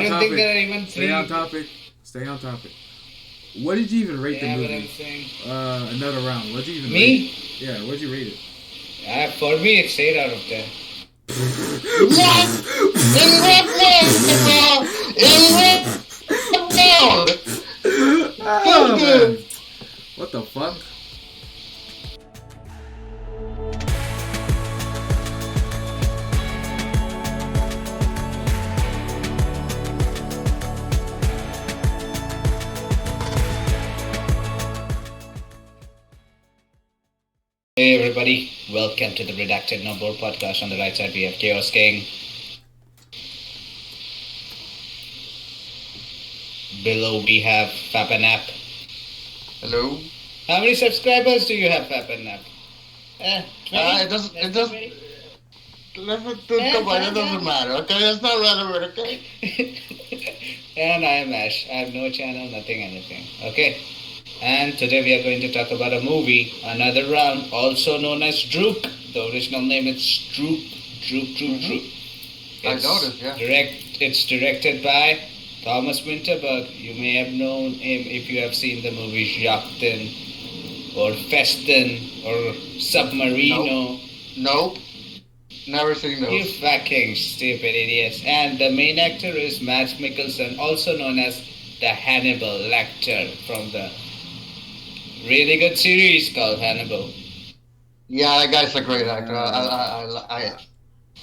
I don't think there are even three. Stay on topic. Stay on topic. What did you even rate the movie? Another round. What did you even rate it? Yeah, what did you rate it? For me, it's 8 out of 10. Yes! In what oh, man. What the fuck? Hey everybody, welcome to the Redacted No Board podcast. On the right side we have Chaosking. Below we have Fapanap. Hello. How many subscribers do you have, Fapanap? It doesn't matter, okay? It's not relevant, okay? And I am Asch. I have no channel, nothing, anything. Okay. And today we are going to talk about a movie, Another Round, also known as Drook. The original name is Drook. I noticed, yeah. It's directed by Thomas Winterberg. You may have known him if you have seen the movie Jacques or Festen or Submarino. Nope. Never seen those. You fucking stupid idiots. And the main actor is Mads Mikkelsen, also known as the Hannibal Lecter from the really good series called Hannibal. Yeah, that guy's a great actor.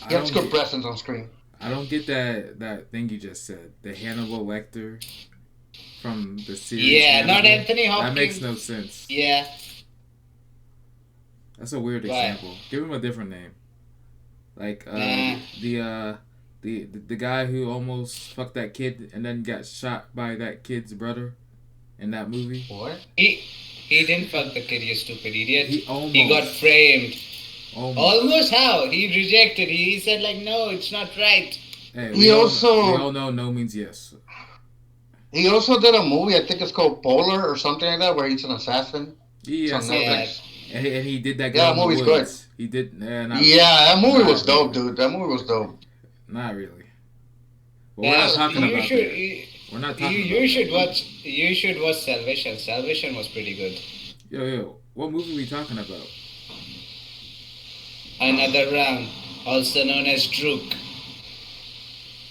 He has good presence on screen. I don't get that thing you just said. The Hannibal Lecter from the series. Yeah, Hannibal. not Anthony Hopkins. That makes no sense. Yeah. That's a weird example. Give him a different name. Like the guy who almost fucked that kid and then got shot by that kid's brother in that movie. What? He didn't fuck the kid, you stupid idiot. He got framed. Almost how? He rejected. He said like, no, it's not right. Hey, we all know no means yes. He also did a movie, I think it's called Polar or something like that, where he's an assassin. Yeah, and he did that. Yeah, that movie's good. He did. That movie was dope, dude. That movie was dope. Not really. But we're not talking about that. We're not talking about that. You should watch Salvation. Salvation was pretty good. Yo, what movie are we talking about? Another Round, also known as Drook.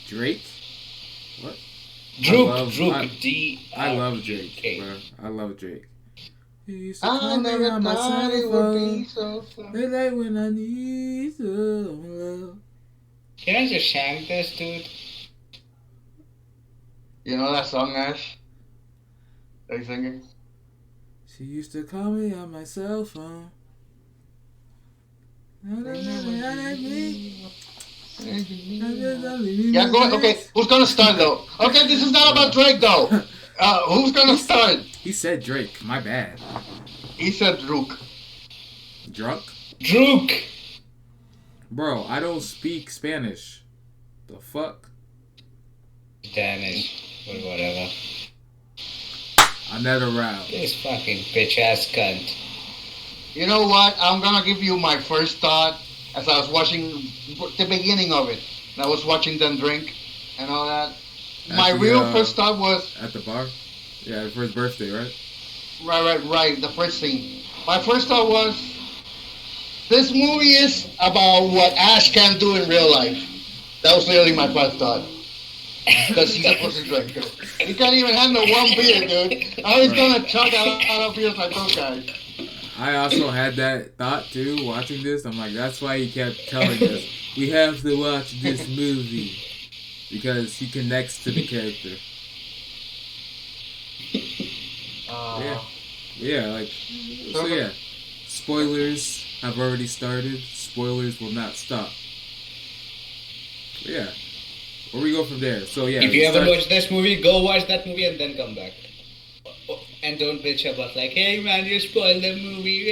Drake? What? Drook. I love Drake, bro. I love Drake. I never thought it would be so fun. They like when I need some love. Can I just shank this, dude? You know that song, Ash? Are you singing? She used to call me on my cell phone. Yeah, go ahead. Okay, who's gonna start though? Okay, this is not about Drake though. Who's gonna start? He said Drake. My bad. He said Drook. Drunk? Drook! Bro, I don't speak Spanish. The fuck? Spanish or whatever. Another round. This fucking bitch ass cunt. You know what? I'm gonna give you my first thought as I was watching the beginning of it. And I was watching them drink and all that. My real first thought was... At the bar? Yeah, for his birthday, right? Right. The first scene. My first thought was, this movie is about what Ash can do in real life. That was literally my first thought. Because he's a pussy drinker. He can't even handle one beer, dude. How he's gonna chug out of beers like those guys. I also had that thought too, watching this. I'm like, that's why he kept telling us, we have to watch this movie. Because he connects to the character. Yeah. Spoilers have already started. Spoilers will not stop. But yeah. Where we go from there? So yeah. If you haven't watched this movie, go watch that movie and then come back. And don't bitch about like, hey man, you spoiled the movie.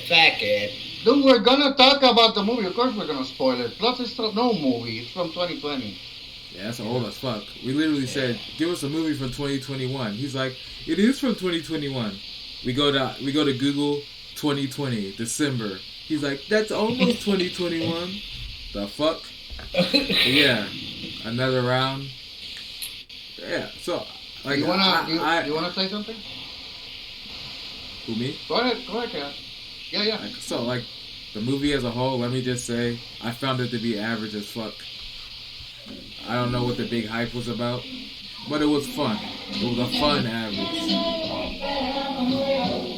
Fuck it. Dude, we're gonna talk about the movie. Of course we're gonna spoil it. Plus it's no movie. It's from 2020. Yeah, that's old as fuck. We literally said, give us a movie from 2021. He's like, it is from 2021. We go to Google 2020, December. He's like, that's almost 2021. The fuck? Yeah. another round. Yeah. So like You wanna say something? who me? Go ahead, Kat. Yeah. Like, so like the movie as a whole. Let me just say, I found it to be average as fuck. I don't know what the big hype was about, but it was fun. It was a fun average.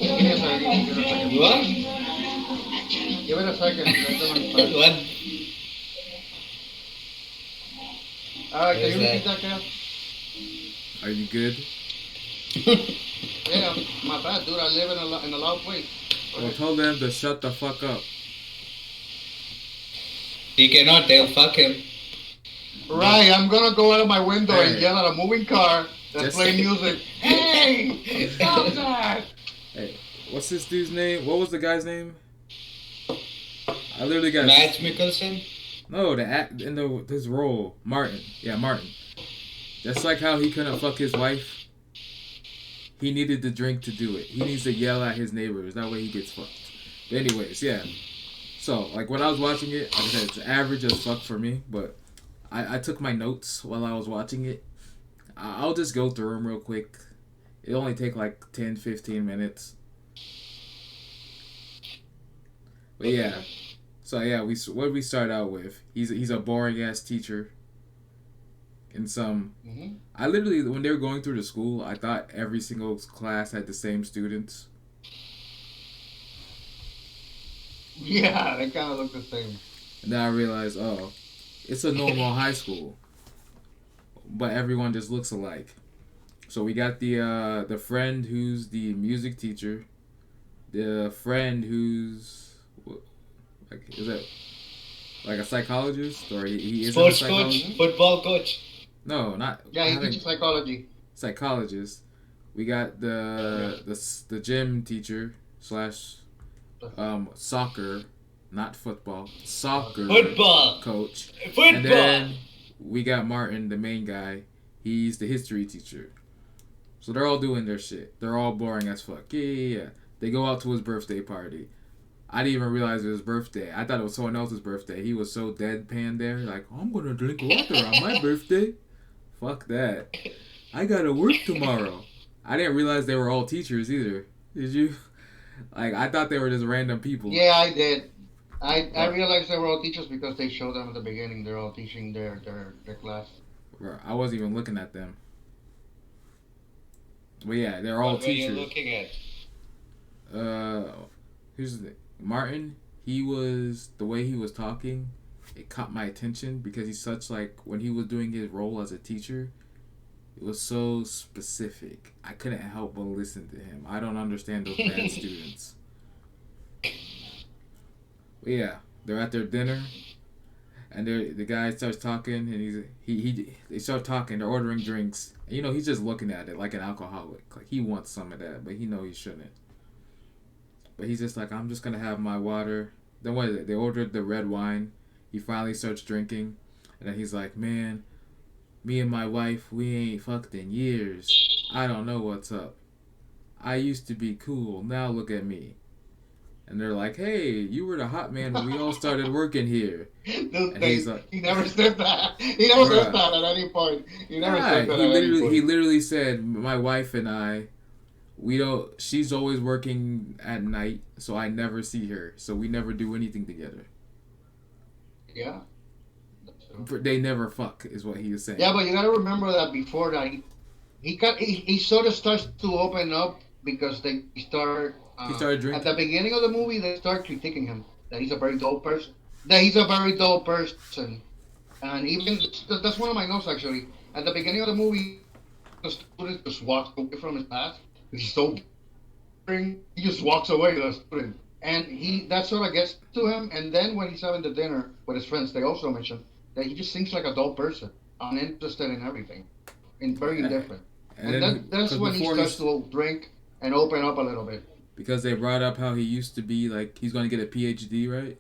Give me a second. Give it a second. What? Give it a second. Let them understand. What All right, can is you repeat that? that, Kat? Are you good? Yeah, my bad, dude. I live in a loud place. Well, tell them to shut the fuck up. He cannot. They'll fuck him. Right, I'm gonna go out of my window and Hey. yell at a moving car that's Just- playing music. Hey, stop that! Hey, what's this dude's name? What was the guy's name? I literally got Mads Mikkelsen. no the act in his role, Martin. Yeah, Martin. Just like how he couldn't fuck his wife, he needed the drink to do it. He needs to yell at his neighbors. That way he gets fucked. But anyways, yeah. So like when I was watching it, like I said, it's average as fuck for me. But I took my notes while I was watching it. I'll just go through them real quick. It only take like 10, 15 minutes. But yeah. So yeah, what did we start out with? He's a boring ass teacher. In some, Mm-hmm. I literally when they were going through the school, I thought every single class had the same students. Yeah, they kind of look the same. And then I realized, oh, it's a normal high school, but everyone just looks alike. So we got the friend who's the music teacher, the friend who's like is that like a psychologist or he is a Sports psychologist? coach, football coach. No, not Yeah, he having teaches psychology. psychologist. We got the gym teacher slash soccer, not football, soccer Football. coach. Football. And then we got Martin, the main guy. He's the history teacher. So they're all doing their shit. They're all boring as fuck. Yeah. They go out to his birthday party. I didn't even realize it was his birthday. I thought it was someone else's birthday. He was so deadpan there. Like, I'm going to drink water on my birthday. Fuck that. I got to work tomorrow. I didn't realize they were all teachers either. Did you? Like, I thought they were just random people. Yeah, I did. I realized they were all teachers because they showed them at the beginning. They're all teaching their class. Bro, I wasn't even looking at them. But yeah, they're all What were you teachers. looking at? Who's the Martin? He was the way he was talking. It caught my attention because he's such like when he was doing his role as a teacher. It was so specific. I couldn't help but listen to him. I don't understand those bad students. But yeah, they're at their dinner, and the guy starts talking, and they start talking. They're ordering drinks. And, you know, he's just looking at it like an alcoholic. Like he wants some of that, but he knows he shouldn't. But he's just like, I'm just gonna have my water. Then what is it? They ordered the red wine. He finally starts drinking, and then he's like, man, me and my wife, we ain't fucked in years. I don't know what's up. I used to be cool. Now look at me. And they're like, hey, you were the hot man when we all started working here. Dude, And he's like, he never said that. He never Bruh. said that at any point. He never right. said that at any point. He literally said, my wife and I, we don't. She's always working at night, so I never see her. So we never do anything together. Yeah. They never fuck, is what he was saying. Yeah, but you gotta remember that before that, he sort of starts to open up because they start. He started drinking. At the beginning of the movie, they start critiquing him that he's a very dull person. And even that's one of my notes actually. At the beginning of the movie, the student just walks away from his class. He's so boring. He just walks away, the student, and that sort of gets to him. And then when he's having the dinner with his friends, they also mention that he just seems like a dull person, uninterested in everything, and very indifferent. And that's when he starts to drink and open up a little bit. Because they brought up how he used to be like he's going to get a PhD, right?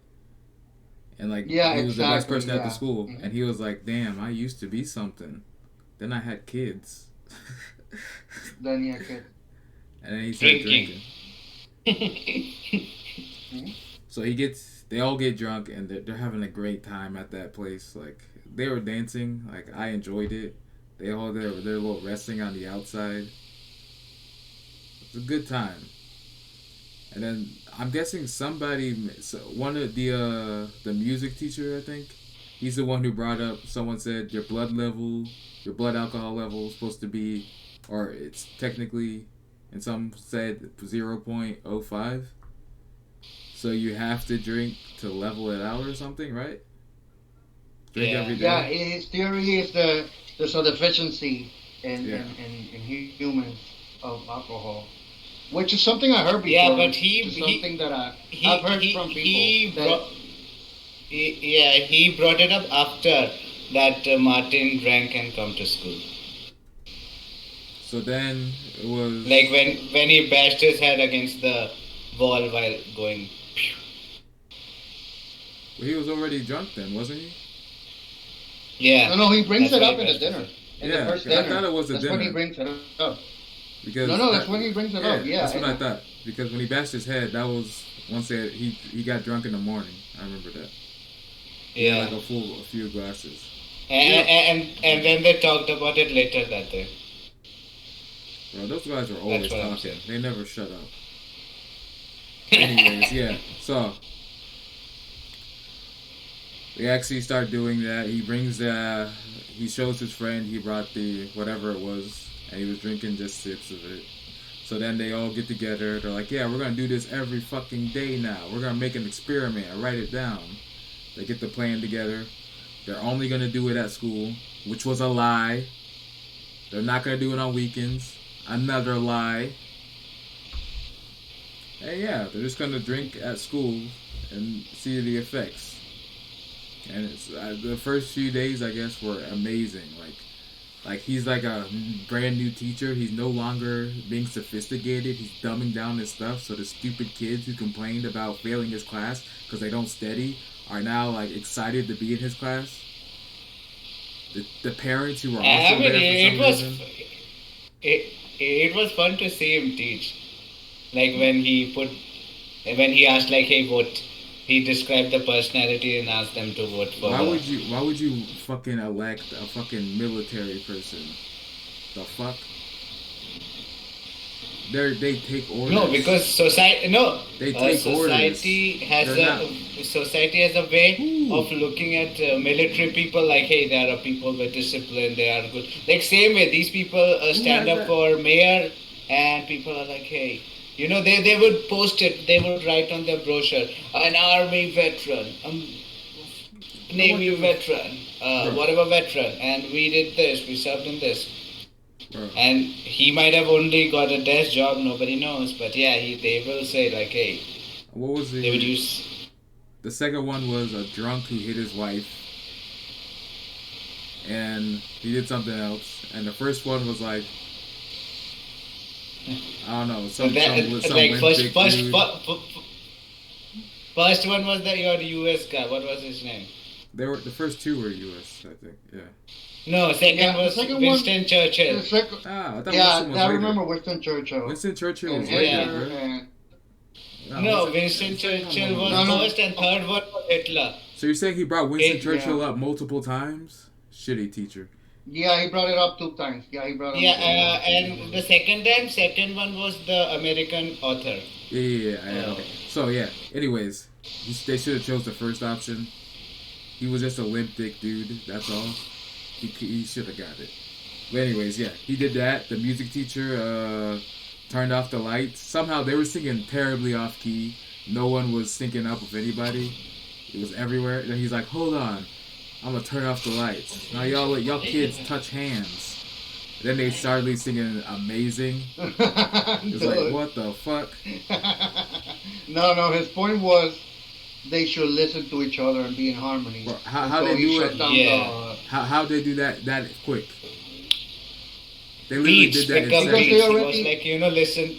And like yeah, he was exactly, the best person at the school, mm-hmm. and he was like, "Damn, I used to be something. Then I had kids." Then he had kids. And then he started drinking. Mm-hmm. So they all get drunk, and they're having a great time at that place. Like they were dancing. Like I enjoyed it. They all their little wrestling on the outside. It's a good time. And then I'm guessing one of the music teacher, I think, he's the one who brought up. Someone said your blood alcohol level is supposed to be, or it's technically, and some said 0.05. So you have to drink to level it out or something, right? Drink every day. Yeah, his theory is there's a deficiency in humans of alcohol, which is something I heard before. Yeah, but something that I've heard from people. He brought it up after that Martin drank and come to school. So then it was like when he bashed his head against the wall while going. Well, he was already drunk then, wasn't he? Yeah. No, he brings it up in the dinner. In the first dinner. I thought it was the dinner. That's when he brings it up. Because that's when he brings it up. Yeah, that's what I thought. Because when he bashed his head, that was once he got drunk in the morning. I remember that. He had like a few glasses. And then they talked about it later that day. Bro, those guys are always talking. They never shut up. Anyways, yeah. So we actually start doing that. He shows his friend. He brought the whatever it was, and he was drinking just sips of it. So then they all get together. They're like, yeah, we're going to do this every fucking day now. We're going to make an experiment and write it down. They get the plan together. They're only going to do it at school, which was a lie. They're not going to do it on weekends. Another lie. And yeah, they're just going to drink at school and see the effects. And it's the first few days, I guess, were amazing. Like he's like a brand new teacher. He's no longer being sophisticated. He's dumbing down his stuff. So the stupid kids who complained about failing his class because they don't study are now like excited to be in his class. The parents who were also there for some reason. It was fun to see him teach. Like when he asked like, hey, vote. He described the personality and asked them to vote for. Why would you fucking elect a fucking military person? The fuck? They take orders. No, because society. No, they take society orders. Society has a way of looking at military people like, hey, they are people with discipline. They are good. Like same way, these people stand up for mayor, and people are like, hey. You know, they would post it, they would write on their brochure, an army veteran, navy veteran, whatever veteran, and we did this, we served in this. And he might have only got a desk job, nobody knows, but yeah, they will say like, hey, what was it? They would use... The second one was a drunk who hit his wife, and he did something else, and the first one was like, I don't know. Some like first one was your US guy. What was his name? The first two were US, I think. Yeah. No, second was Winston Churchill. I remember Winston Churchill. Winston Churchill was later, bro. No, Winston Churchill was first, and third one was Hitler. So you're saying he brought Winston Churchill up multiple times? Shitty teacher. Yeah, he brought it up 2 times. Yeah, he brought it up. And the second one was the American author. Yeah. Okay. So, yeah. Anyways, they should have chose the first option. He was just a limp dick dude. That's all. He should have got it. But anyways, yeah. He did that. The music teacher turned off the lights. Somehow they were singing terribly off key. No one was syncing up with anybody. It was everywhere. And then he's like, hold on. I'm gonna turn off the lights. Now y'all let y'all kids touch hands. Then they started singing Amazing. It's like, what the fuck? No, his point was they should listen to each other and be in harmony. Well, how they do it? How they do that quick? They literally did that in seconds. It was like, listen.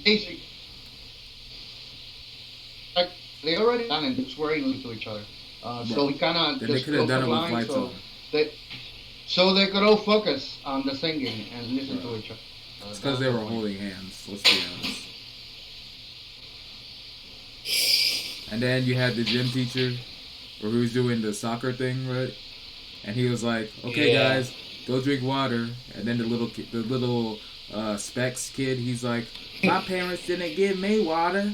Basic. Like, they already done it. They're swearing to each other. So we kind of just they could have done it with lights on. So they could all focus on the singing and listen to each other. It's because they were holding hands. Let's be honest. And then you had the gym teacher, who was doing the soccer thing, right? and he was like, "Okay, Yeah. guys, go drink water." And then the little Specs kid, he's like, "My parents didn't give me water.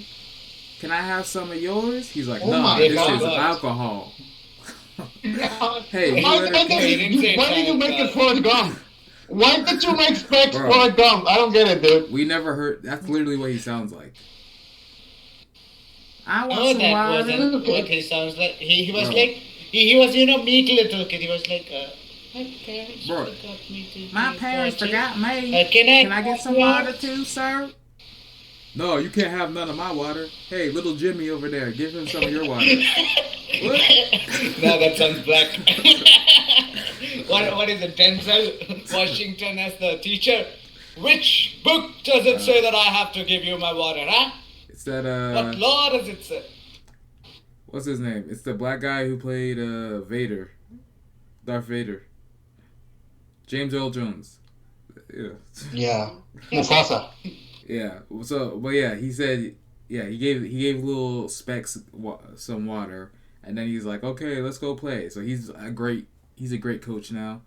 Can I have some of yours?" He's like, Oh "No, my They this is God. alcohol." God. Hey, he Why, let why, her He didn't say why did you make it alcohol. Forrest Gump? Why did you make Specs Bro. Forrest Gump? I don't get it, dude. We never heard. That's literally what he sounds like. I want No, some that water. wasn't what he sounds like. He was Bro. like, he was, meek little kid. He was like, my parents Bro. forgot me to My give parents water. forgot me. Can I get some water too, sir? No, you can't have none of my water. Hey, little Jimmy over there, give him some of your water. What? No, that sounds black. What is it? Denzel Washington as the teacher? Which book does it say that I have to give you my water, huh? It's that What law does it say? what's his name? It's the black guy who played Vader, Darth Vader. James Earl Jones. Yeah. Yeah. Mufasa. Yeah. So, but yeah, he said, yeah, he gave little Specs some water, and then he's like, okay, let's go play. So he's a great coach now.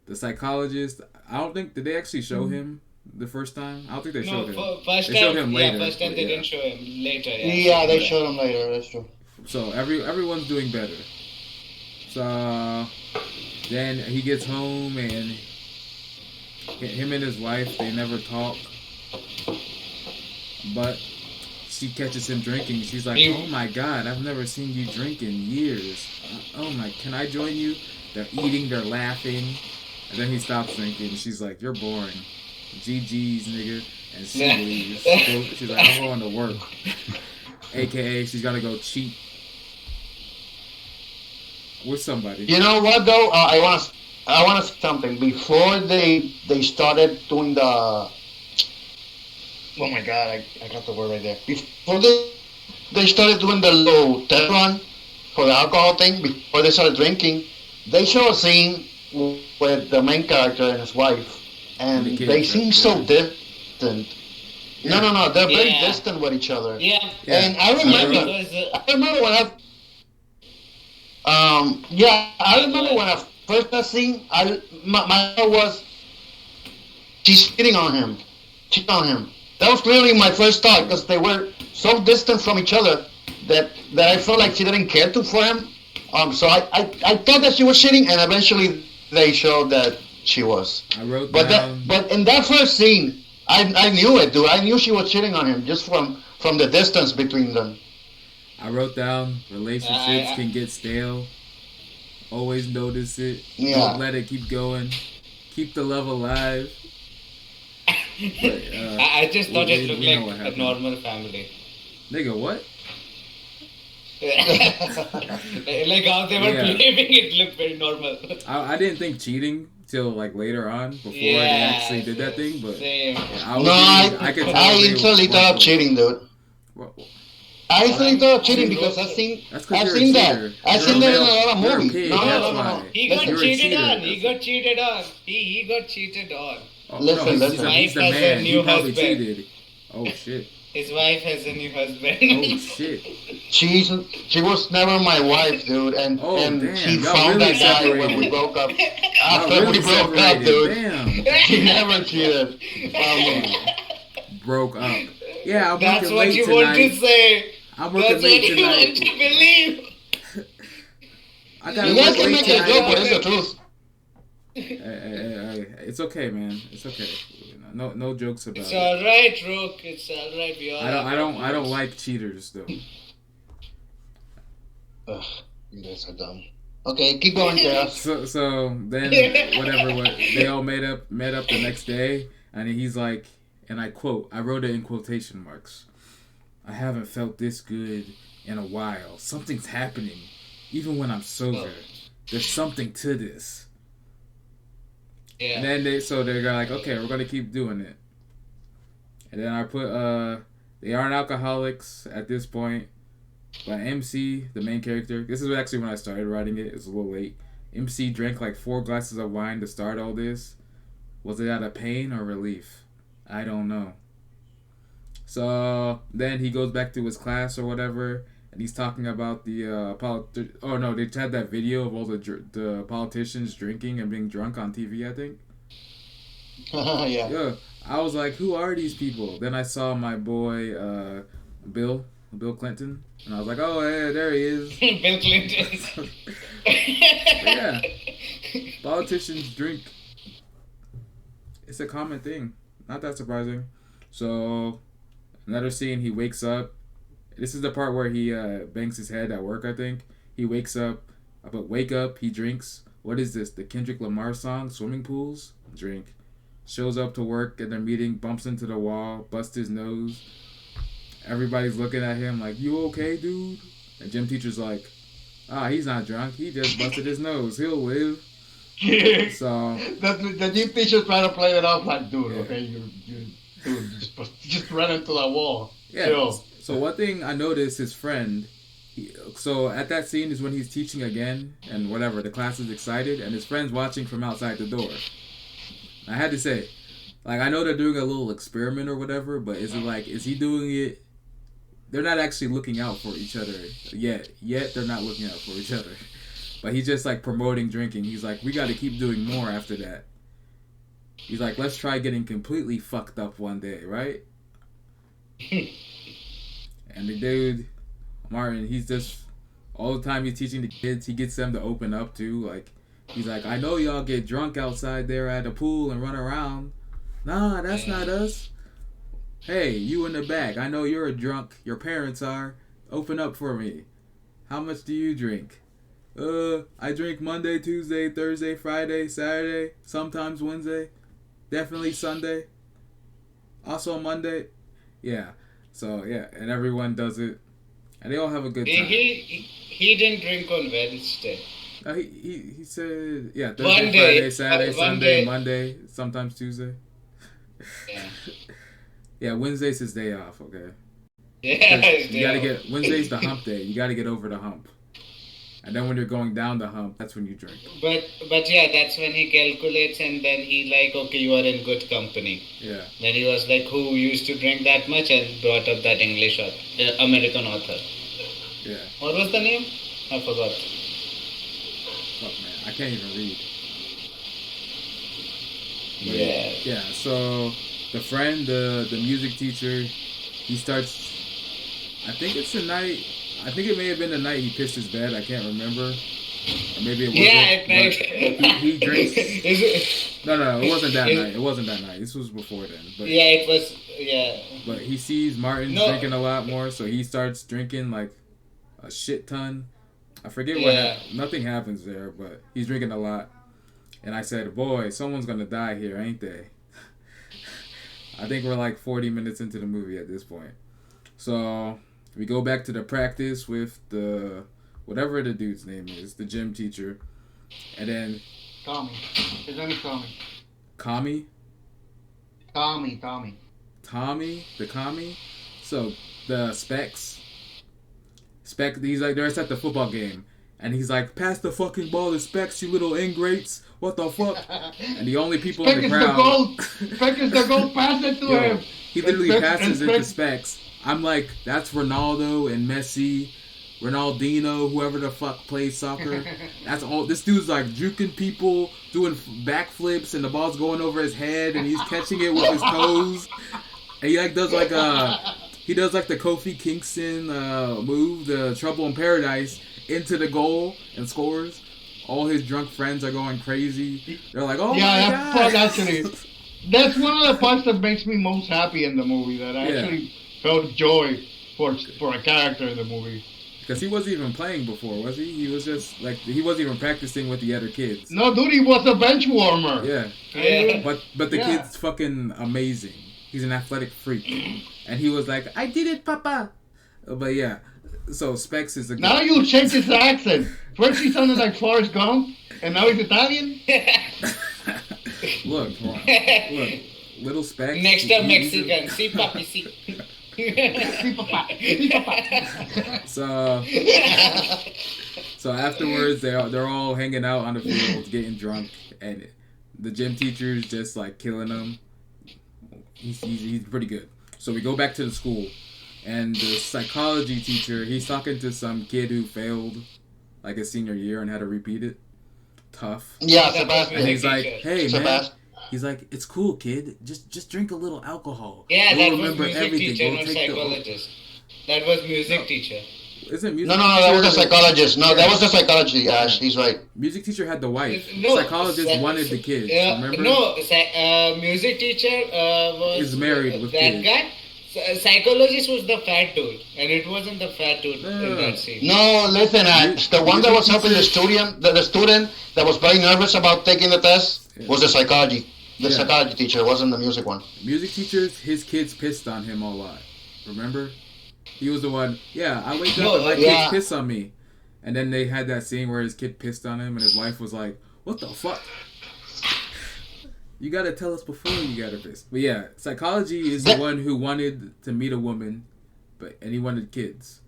The psychologist, I don't think, did they actually show him the first time? I don't think they showed him. First They time, showed him later, yeah, first time but they yeah. didn't show him. Later, yeah. Yeah, they showed him later. That's true. So everyone's doing better. So then he gets home and him and his wife, they never talk. But she catches him drinking. She's like, "Oh my God, I've never seen you drink in years. Oh my, can I join you?" They're eating, they're laughing, and then he stops drinking. She's like, "You're boring. GG's, nigga." And she leaves. She's like, "I'm going to work." AKA, she's gotta go cheat with somebody. You know what though? I want to say something before they started doing the. Oh my God, I got the word right there. Before they started doing the low test run for the alcohol thing, before they started drinking, they show a scene with the main character and his wife, and The kids, they seem so distant. Yeah. No, they're very Yeah. distant with each other. Yeah. And I Yeah, remember, because I remember when I remember when I first got seen. My thought was, she's cheating on him. That was clearly my first thought because they were so distant from each other that I felt like she didn't care to for him. So I thought that she was cheating, and eventually they showed that she was. I wrote But down. but in that first scene, I knew it, dude. I knew she was cheating on him just from the distance between them. I wrote down relationships can get stale. Always notice it. Yeah. Don't let it keep going. Keep the love alive. But, I just thought it looked we know what like a happened. normal family. Nigga, what? Like how they were Yeah. behaving, it looked very normal. I didn't think cheating till like later on before they Yeah, actually did that thing, but same. I was No, I could tell I they instantly were- thought of cheating, dude. Well, I instantly thought of cheating I'm because broke. I've seen that's because I've you're seen a that. cheater. I've You're seen that in a male- lot of you're a movies. pig, No, that's no, no, why. no. He got You're a cheated cheater. on. He got cheated on. He got cheated on. Oh, Listen, no, listen. he's the Wife has a man. He new probably husband. cheated. Oh shit. His wife has a new husband. Oh shit. She was never my wife, dude, and Oh, damn. she Y'all found really that guy when separated. we broke up. Y'all After really we broke up, separated. dude, Damn. she never cheated. Broke up. Yeah, I'm That's working what late you tonight. want to say. I'm That's working what late you want tonight. to believe. I gotta You guys work can late make that tonight. joke, but it's the truth. Hey, it's okay, man. It's okay. No jokes about It's it. alright, Rook. It's alright. We all I don't like cheaters though. Ugh, you guys are dumb. Okay, keep going, Chaos. So then whatever they all met up the next day, and he's like, and I quote, I wrote it in quotation marks. "I haven't felt this good in a while. Something's happening, even when I'm sober. There's something to this." Yeah. And then they're like, okay, we're gonna keep doing it. And then I put they aren't alcoholics at this point, but MC, the main character, this is actually when I started writing it. It's a little late. MC drank like 4 glasses of wine to start all this. Was it out of pain or relief? I don't know. So then he goes back to his class or whatever, and he's talking about the oh no, they had that video of all the politicians drinking and being drunk on TV, I think. Yeah. Yeah, I was like, who are these people? Then I saw my boy Bill Clinton, and I was like, oh yeah, there he is. Bill Clinton. Yeah, politicians drink. It's a common thing. Not that surprising. So another scene, he wakes up. This is the part where he bangs his head at work, I think. He wakes up, but wake up, he drinks. What is this? The Kendrick Lamar song, Swimming Pools? Drink. Shows up to work at their meeting, bumps into the wall, busts his nose. Everybody's looking at him like, you okay, dude? And gym teacher's like, he's not drunk. He just busted his nose. He'll live. So the gym teacher's trying to play it off like, dude, Yeah. okay, dude, just run into the wall. yeah. Chill. So one thing I noticed, his friend. So at that scene is when he's teaching again, and whatever, the class is excited, and his friend's watching from outside the door. I had to say, like, I know they're doing a little experiment or whatever, but is he doing it? They're not actually looking out for each other yet. They're not looking out for each other. But he's just like promoting drinking. He's like, we got to keep doing more after that. He's like, let's try getting completely fucked up one day, right? And the dude, Martin, he's just, all the time he's teaching the kids, he gets them to open up too. Like, he's like, I know y'all get drunk outside there at the pool and run around. Nah, that's not us. Hey, you in the back. I know you're a drunk. Your parents are. Open up for me. How much do you drink? I drink Monday, Tuesday, Thursday, Friday, Saturday, sometimes Wednesday, definitely Sunday, also Monday. Yeah. So, yeah, and everyone does it. And they all have a good time. He didn't drink on Wednesday. He said, yeah, Thursday, One day, Friday, Saturday, one Sunday, day. Monday, sometimes Tuesday. Yeah. Yeah, Wednesday's his day off, okay? Yeah. You gotta get, Wednesday's the hump day. You gotta get over the hump. And then when you're going down the hump, that's when you drink. But yeah, that's when he calculates, and then he like, okay, you are in good company. Yeah. Then he was like, who used to drink that much, and brought up that English author, American author. Yeah. What was the name? I forgot. Fuck, man. I can't even read. But Yeah. yeah, so the friend, the music teacher, he starts, I think it's the night, I think it may have been the night he pissed his bed, I can't remember. Or maybe it wasn't. Yeah, He drinks. Is it? No, it wasn't that night. It wasn't that night. This was before then. But, Yeah, it was. Yeah. But he sees Martin drinking a lot more, so he starts drinking like a shit ton. I forget what happened. Nothing happens there, but he's drinking a lot. And I said, boy, someone's going to die here, ain't they? I think we're like 40 minutes into the movie at this point. So we go back to the practice with the, whatever the dude's name is, the gym teacher. And then... Tommy. His name is Tommy. Kami? Tommy. Tommy? The Kami? So, the Specs, he's like, they're at the football game. And he's like, pass the fucking ball to Specs, you little ingrates. What the fuck? And the only people in the crowd... Specs is the goal. Pass it to him. He literally passes it to Specs. I'm like, that's Ronaldo and Messi, Ronaldinho, whoever the fuck plays soccer. That's all. This dude's like juking people, doing backflips, and the ball's going over his head, and he's catching it with his toes. And he like does like the Kofi Kingston move, the Trouble in Paradise, into the goal and scores. All his drunk friends are going crazy. They're like, oh my god. Part actually. That's one of the parts that makes me most happy in the movie. That I actually felt joy for a character in the movie. Because he wasn't even playing before, was he? He was just like, he wasn't even practicing with the other kids. No, dude, he was a bench warmer. Yeah. But the kid's fucking amazing. He's an athletic freak. And he was like, I did it, papa. But yeah. So Specs is a Now you change his accent. First he sounded like Forrest Gump, and now he's Italian. Look, little Specs. Next up, Mexican. Si, papi, si. So afterwards, they're all hanging out on the field, getting drunk, and the gym teacher's just like killing them. He's pretty good. So we go back to the school, And the psychology teacher, he's talking to some kid who failed like his senior year and had to repeat it. Tough. Yeah, Sebastian. And he's like, "Hey man," Sebastian. he's like, "It's cool, kid. Just drink a little alcohol. Yeah, You'll that was remember music everything. teacher, Go not take the psychologist. That was music teacher. Isn't music? No, that was the psychologist. No, that was the psychology, Ash. He's right. Music teacher had the wife. No, Psychologist wanted the kids. Remember? No, music teacher was Is married with that kids. guy. Psychologist was the fat dude, and it wasn't the fat dude in that scene. No, listen, Ash. The one that was helping the student, the student that was very nervous about taking the test, was the psychology. The psychology teacher wasn't the music one. Music teachers, his kids pissed on him a lot. Remember? He was the one. Yeah, I wake up and my kids piss on me. And then they had that scene where his kid pissed on him, and his wife was like, "What the fuck? You gotta tell us before you gotta piss." But yeah, psychology is the one who wanted to meet a woman, and he wanted kids.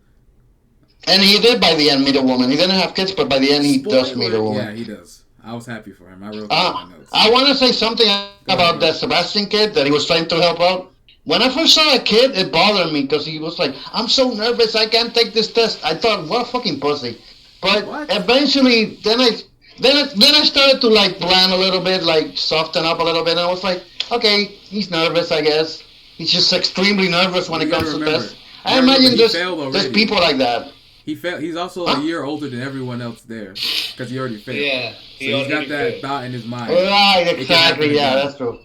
And he did by the end meet a woman. He didn't have kids, but by the end he does meet a woman. Yeah, he does. I was happy for him. I wrote that in my notes. I want to say something about that Sebastian kid that he was trying to help out. When I first saw a kid, it bothered me because he was like, "I'm so nervous, I can't take this test." I thought, what a fucking pussy. But eventually, then I started to like plan a little bit, like soften up a little bit, and I was like, okay, he's nervous, I guess. He's just extremely nervous when it comes to tests. I imagine there's people like that. He failed. He's also a year older than everyone else there because he already failed. Yeah, so he's got that thought in his mind. Right, exactly. Yeah, that's true.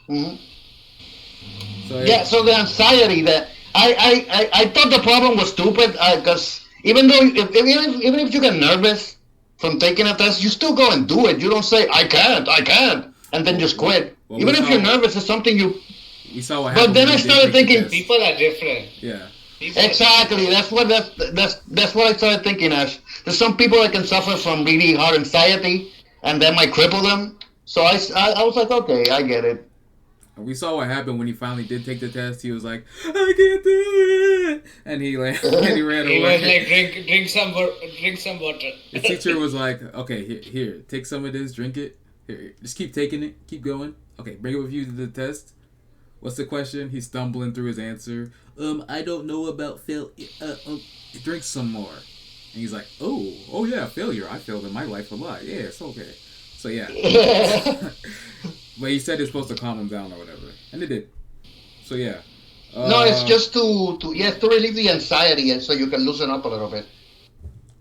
Mm-hmm. So the anxiety that I thought the problem was stupid because even though even if you get nervous from taking a test, you still go and do it. You don't say I can't, and then just quit. Well, even if you're nervous, it's something you. We saw what happened. But then I started thinking, people are different. Yeah. Exactly. That's what I started thinking. Ash, there's some people that can suffer from really hard anxiety, and that might cripple them. So I was like, okay, I get it. We saw what happened when he finally did take the test. He was like, "I can't do it," and he ran away. He was like, drink some water. The teacher was like, "Okay, here, take some of this, drink it. Here, just keep taking it, keep going. Okay, bring it with you to the test. What's the question?" He's stumbling through his answer. I don't know about fail. Drink some more. And he's like, oh yeah, failure. I failed in my life a lot. Yeah, it's okay. So yeah. But he said it's supposed to calm him down or whatever, and it did. So yeah. No, it's just to relieve the anxiety, and so you can loosen up a little bit.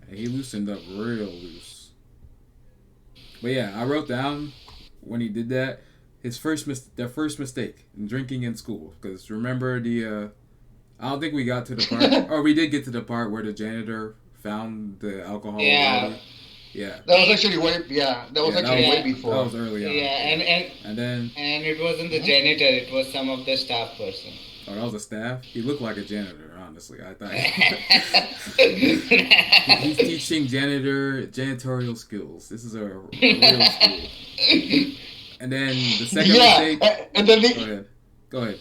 And he loosened up real loose. But yeah, I wrote down when he did that their first mistake in drinking in school. Because remember I don't think we got to the part, or we did get to the part where the janitor found the alcohol. Yeah. Already. Yeah. That was actually way before. That was early on. Yeah, and it wasn't the janitor, it was some of the staff person. Oh, that was a staff? He looked like a janitor, honestly. I thought he's teaching janitorial skills. This is a real school. And then the second mistake. And then Go ahead.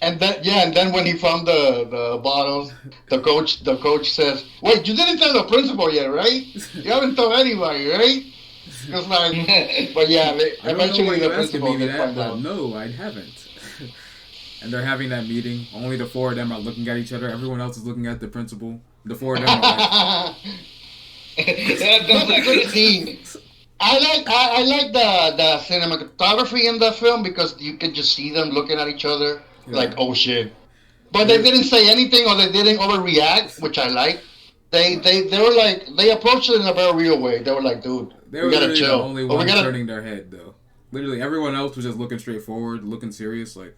And then when he found the bottles, the coach says, "Wait, you didn't tell the principal yet, right? You haven't told anybody, right?" It's like, but yeah, eventually the principal gets found out. No, I haven't. And they're having that meeting. Only the four of them are looking at each other. Everyone else is looking at the principal. The four of them are like... That's a good scene. I like the cinematography in the film because you can just see them looking at each other like, oh shit. But they didn't say anything or they didn't overreact, which I like. They were like, they approached it in a very real way. They were like, dude, we gotta chill. The only one turning their head though. Literally everyone else was just looking straight forward, looking serious, like,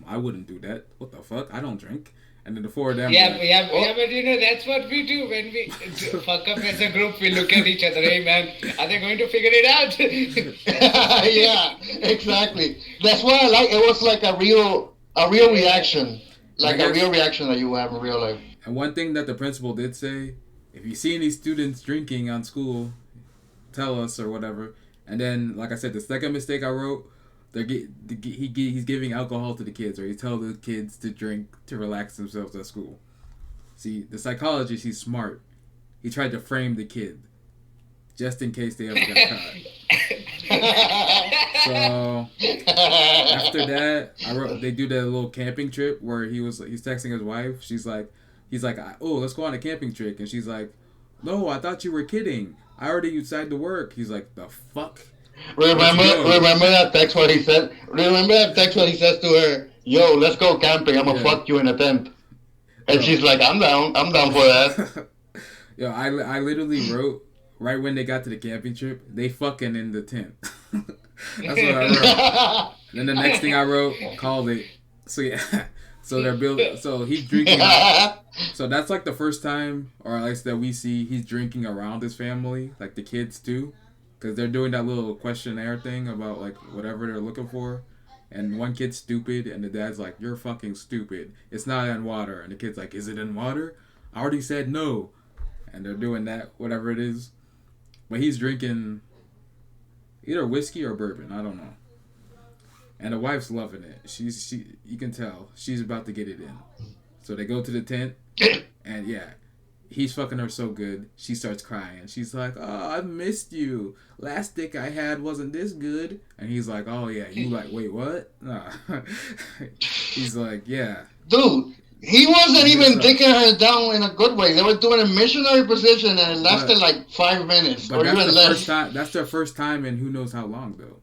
I wouldn't do that. What the fuck? I don't drink. And then the four of them. Yeah, but you know, that's what we do when we fuck up as a group. We look at each other. Hey, man, are they going to figure it out? Yeah, exactly. That's why I like. It was like a real reaction, like a real reaction that you have in real life. And one thing that the principal did say: if you see any students drinking on school, tell us or whatever. And then, like I said, the second mistake I wrote. He's giving alcohol to the kids, or he tells the kids to drink to relax themselves at school. See, the psychologist, he's smart. He tried to frame the kid, just in case they ever got caught. So after that, they do that little camping trip where he's texting his wife. He's like, oh, let's go on a camping trip, and she's like, no, I thought you were kidding. I already decided to work. He's like, the fuck. Remember that text what he said. Remember that text what he says to her. Yo, let's go camping. I'm gonna fuck you in a tent. And she's like, I'm down for that. Yo, I literally wrote right when they got to the camping trip, they fucking in the tent. That's what I wrote. And then the next thing I wrote, called it. So yeah, so they're building. So he's drinking. So that's like the first time, or at least that we see he's drinking around his family, like the kids too, because they're doing that little questionnaire thing about like whatever they're looking for. And one kid's stupid, and the dad's like, you're fucking stupid. It's not in water. And the kid's like, is it in water? I already said no. And they're doing that, whatever it is. But he's drinking either whiskey or bourbon. I don't know. And the wife's loving it. You can tell. She's about to get it in. So they go to the tent, and yeah. He's fucking her so good, she starts crying. She's like, oh, I missed you. Last dick I had wasn't this good. And he's like, oh, yeah. You like, wait, what? Nah. He's like, yeah. Dude, he wasn't even dicking her down in a good way. They were doing a missionary position, and it lasted like 5 minutes. But or that's even less. That's their first time in who knows how long, though.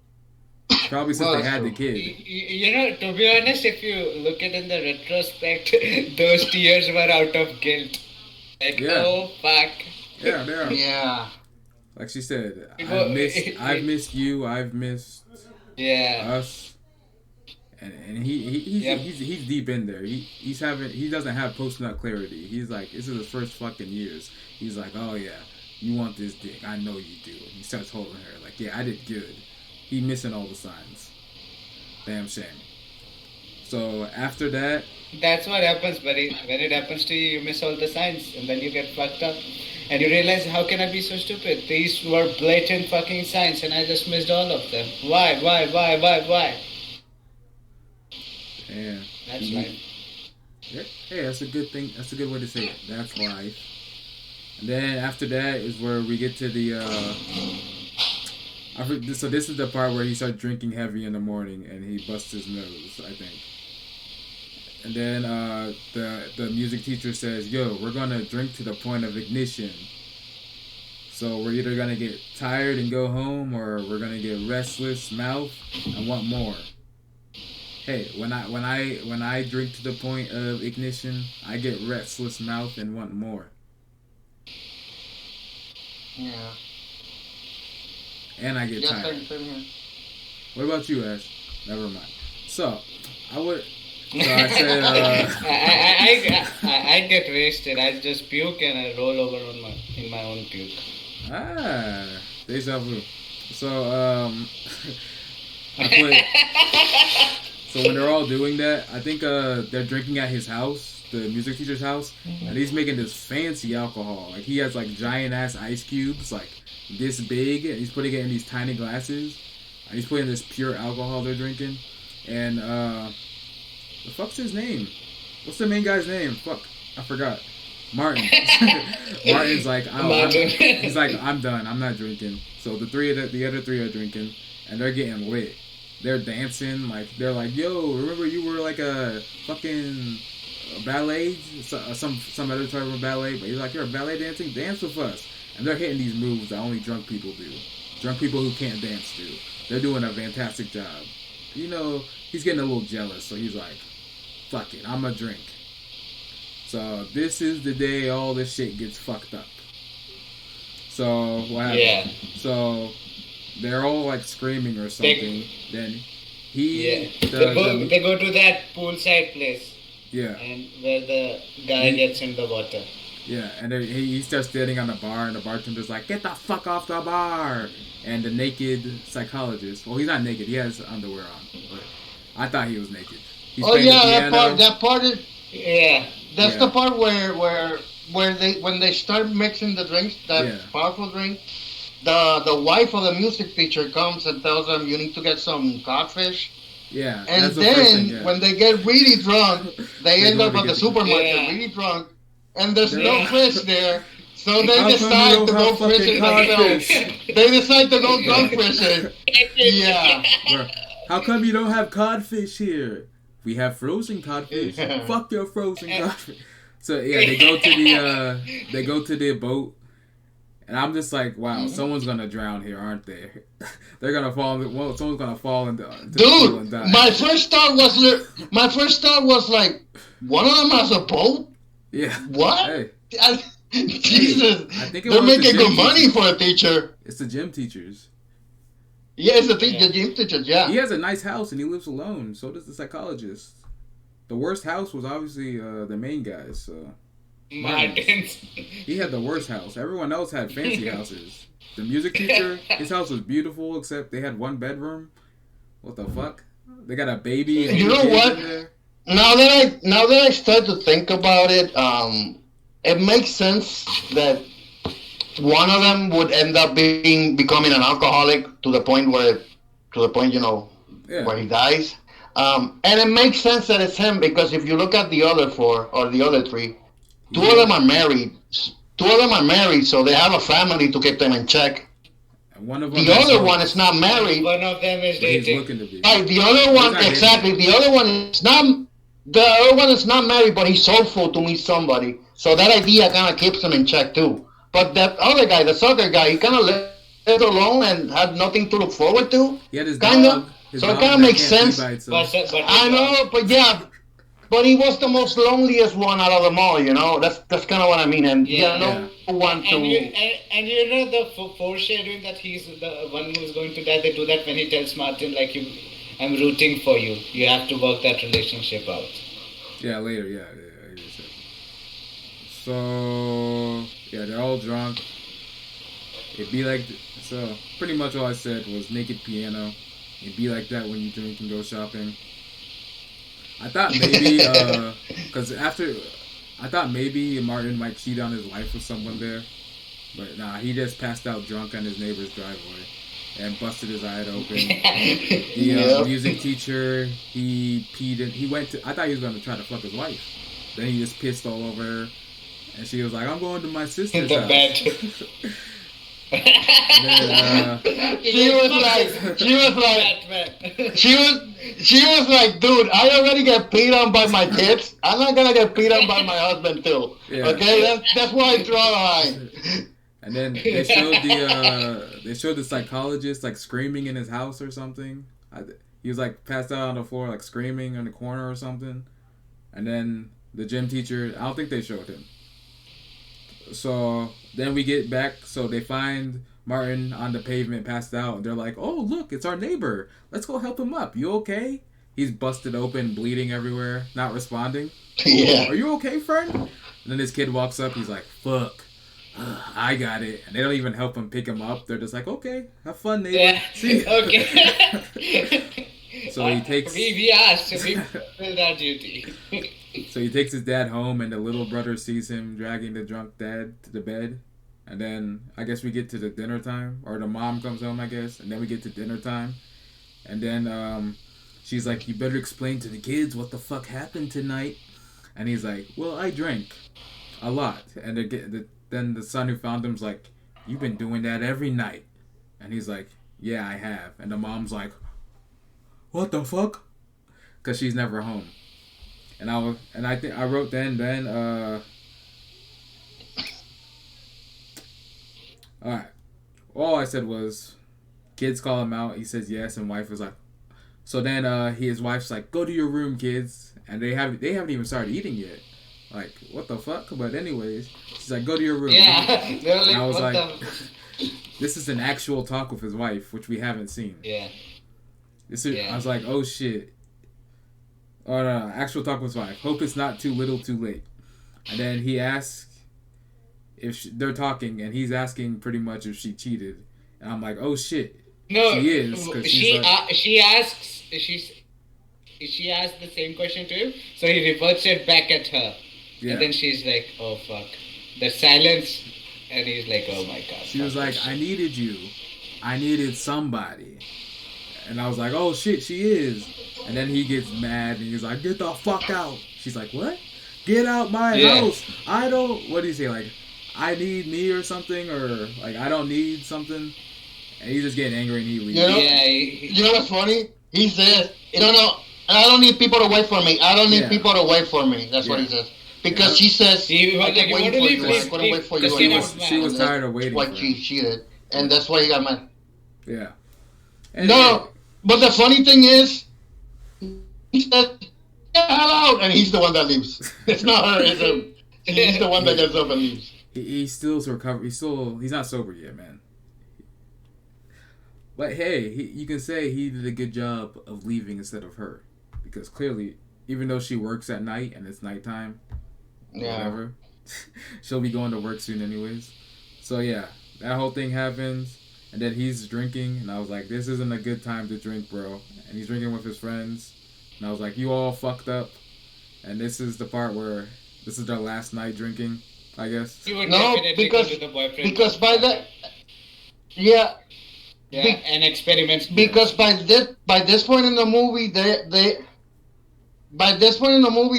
Probably since they had the kid. You know, to be honest, if you look at it in the retrospect, those tears were out of guilt. Like, yeah. Oh, fuck. Yeah, they are. Yeah. Like she said, I've missed you, I've missed us. And he's deep in there. He doesn't have post-nut clarity. He's like, this is his first fucking years. He's like, oh yeah, you want this dick. I know you do. And he starts holding her. Like, yeah, I did good. He missing all the signs. Damn shame. So after that... That's what happens, buddy. When it happens to you, you miss all the signs. And then you get fucked up. And you realize, how can I be so stupid? These were blatant fucking signs and I just missed all of them. Why? Yeah. That's life. Yeah, hey, that's a good thing. That's a good way to say it. That's life. And then after that is where we get to the... so this is the part where he starts drinking heavy in the morning and he busts his nose, I think. And then the music teacher says, yo, we're going to drink to the point of ignition. So we're either going to get tired and go home, or we're going to get restless mouth and want more. Hey, when I drink to the point of ignition, I get restless mouth and want more. Yeah. And I get tired. What about you, Ash? Never mind. So, I said, I get wasted. I just puke and I roll over in my own puke. Deja vu. So, so when they're all doing that, I think they're drinking at his house, the music teacher's house, and he's making this fancy alcohol. Like, he has like giant ass ice cubes, like this big, and he's putting it in these tiny glasses. And he's putting this pure alcohol they're drinking, and the fuck's his name? What's the main guy's name? Fuck, I forgot. Martin. Martin's like, he's like, I'm done. I'm not drinking. So the other three are drinking, and they're getting lit. They're dancing, like they're like, yo, remember you were like a fucking ballet, some other type of ballet, but he's like, you're a ballet dancing, dance with us. And they're hitting these moves that only drunk people do. Drunk people who can't dance do. They're doing a fantastic job. You know, he's getting a little jealous, so he's like, fuck it, I'm a drink. So this is the day all this shit gets fucked up. So what happened? Yeah. So they're all like screaming or something. Then they go to that poolside place. Yeah. And where the guy gets in the water. Yeah, and then he starts standing on the bar, and the bartender's like, get the fuck off the bar! And the naked psychologist, well, he's not naked, he has underwear on, but I thought he was naked. He's that part is... Yeah. That's the part where when they start mixing the drinks, that powerful drink, the wife of the music teacher comes and tells them, you need to get some codfish. Yeah. And then, when they get really drunk, they end up at the supermarket really drunk. And there's no fish there, So they How come you decide don't to have go fucking fishing themselves. codfish? They decide to go fishing. Yeah. Bro, how come you don't have codfish here? We have frozen codfish. Yeah. Fuck your frozen codfish. So yeah, they go to the boat, and I'm just like, wow, someone's gonna drown here, aren't they? They're gonna fall. Well, someone's gonna fall into the pool and Dude, die. my first thought was like, one of them has a boat. Yeah. What? Hey, Jesus, I think it they're was the making gym good money teachers. for a teacher. It's the gym teachers. Yeah, it's the gym teachers. He Yeah. has a nice house and he lives alone. So does the psychologist. The worst house was obviously the main guy. So Martins. he had the worst house. Everyone else had fancy houses. The music teacher, his house was beautiful, except they had one bedroom. What the fuck? They got a baby. And You two know kids what? in there. Now that I start to think about it, it makes sense that one of them would end up becoming an alcoholic to the point Yeah. where he dies. And it makes sense that it's him because if you look at the other four or the other three, two of them are married. Two of them are married, so they have a family to keep them in check. And one of them The has other no- one is not married. One of them is but he's dating. looking to be. Right, the other one not exactly. The other one is not. The other one is not married, but he's soulful to meet somebody. So that idea kind of keeps him in check too. But that other guy, the soccer guy, he kind of lived alone and had nothing to look forward to. He had his Kinda. dog. His So it dog kinda that makes can't be sense. by itself. But I know, but yeah, but he was the most loneliest one out of them all. You know, that's kind of what I mean. And Yeah. no one to. And you know the foreshadowing that he's the one who's going to die. They do that when he tells Martin like I'm rooting for you. You have to work that relationship out. Yeah, later. Yeah. I hear you say. So yeah, they're all drunk. It'd be like so. Pretty much all I said was naked piano. It'd be like that when you drink and go shopping. I thought maybe because I thought maybe Martin might cheat on his wife with someone there, but nah, he just passed out drunk on his neighbor's driveway and busted his eye open. The music teacher, he peed and he went to. I thought he was gonna try to fuck his wife. Then he just pissed all over her, and she was like, "I'm going to my sister's In the house." bed. And then, She was like, dude, I already get peed on by my kids. I'm not gonna get peed on by my husband too. Yeah. Okay, that's why I draw the line. and then they showed the psychologist like screaming in his house or something. He was like passed out on the floor like screaming in the corner or something. And then the gym teacher, I don't think they showed him. So then we get back. So they find Martin on the pavement, passed out. And they're like, "Oh, look, it's our neighbor. Let's go help him up. You okay?" He's busted open, bleeding everywhere, not responding. Yeah. "Are you okay, friend?" And then this kid walks up. He's like, "Fuck, I got it." And they don't even help him pick him up. They're just like, "Okay, have fun, neighbor." Yeah. See. Okay. So he takes. We asked. We fulfilled our duty. So he takes his dad home, and the little brother sees him dragging the drunk dad to the bed. And then I guess we get to the dinner time, or the mom comes home, I guess, and then we get to dinner time. And then she's like, "You better explain to the kids what the fuck happened tonight." And he's like, "Well, I drank a lot." And then the son who found him's like, "You've been doing that every night." And he's like, "Yeah, I have." And the mom's like, "What the fuck?" Because she's never home. And I think I wrote then all right. All I said was, kids call him out. He says yes, and wife was like, so then his wife's like, "Go to your room, kids," and they haven't even started eating yet. Like, what the fuck? But anyways, she's like, "Go to your room." Yeah. They're like, And I was what like, the... this is an actual talk with his wife, which we haven't seen. Yeah. I was like, oh shit. Or actual talk with his wife. Hope it's not too little, too late. And then he asks if they're talking, and he's asking pretty much if she cheated. And I'm like, oh shit. No, she is. 'Cause she she's she asked the same question to him, so he reverts it back at her. Yeah. And then she's like, "Oh fuck," the silence, and he's like, "Oh my god." She was like, "I needed you. I needed somebody." And I was like, oh shit, she is. And then he gets mad and he's like, "Get the fuck out." She's like, "What? Get out my house. I don't," what do you say? Like, I need me or something, or like I don't need something, and he's just getting angry and he leaves. You know what's funny? He says, "You don't know. I don't need people to wait for me. I don't need people to wait for me." That's what he says. Because she says, "I kept waiting for you. I couldn't wait for you." She was tired of waiting. Why she cheated, and that's why he got mad. Yeah. No, but the funny thing is, he said, "Get the hell out," and he's the one that leaves. It's not her. It's him. He's the one that gets up and leaves. He's still recovered. He's not sober yet, man. But hey, you can say he did a good job of leaving instead of her, because clearly, even though she works at night and it's nighttime, whatever, she'll be going to work soon anyways. So yeah, that whole thing happens, and then he's drinking, and I was like, this isn't a good time to drink, bro. And he's drinking with his friends, and I was like, you all fucked up, and this is the part where this is their last night drinking, I guess. No, because by that, yeah, and experiments. Because by this point in the movie,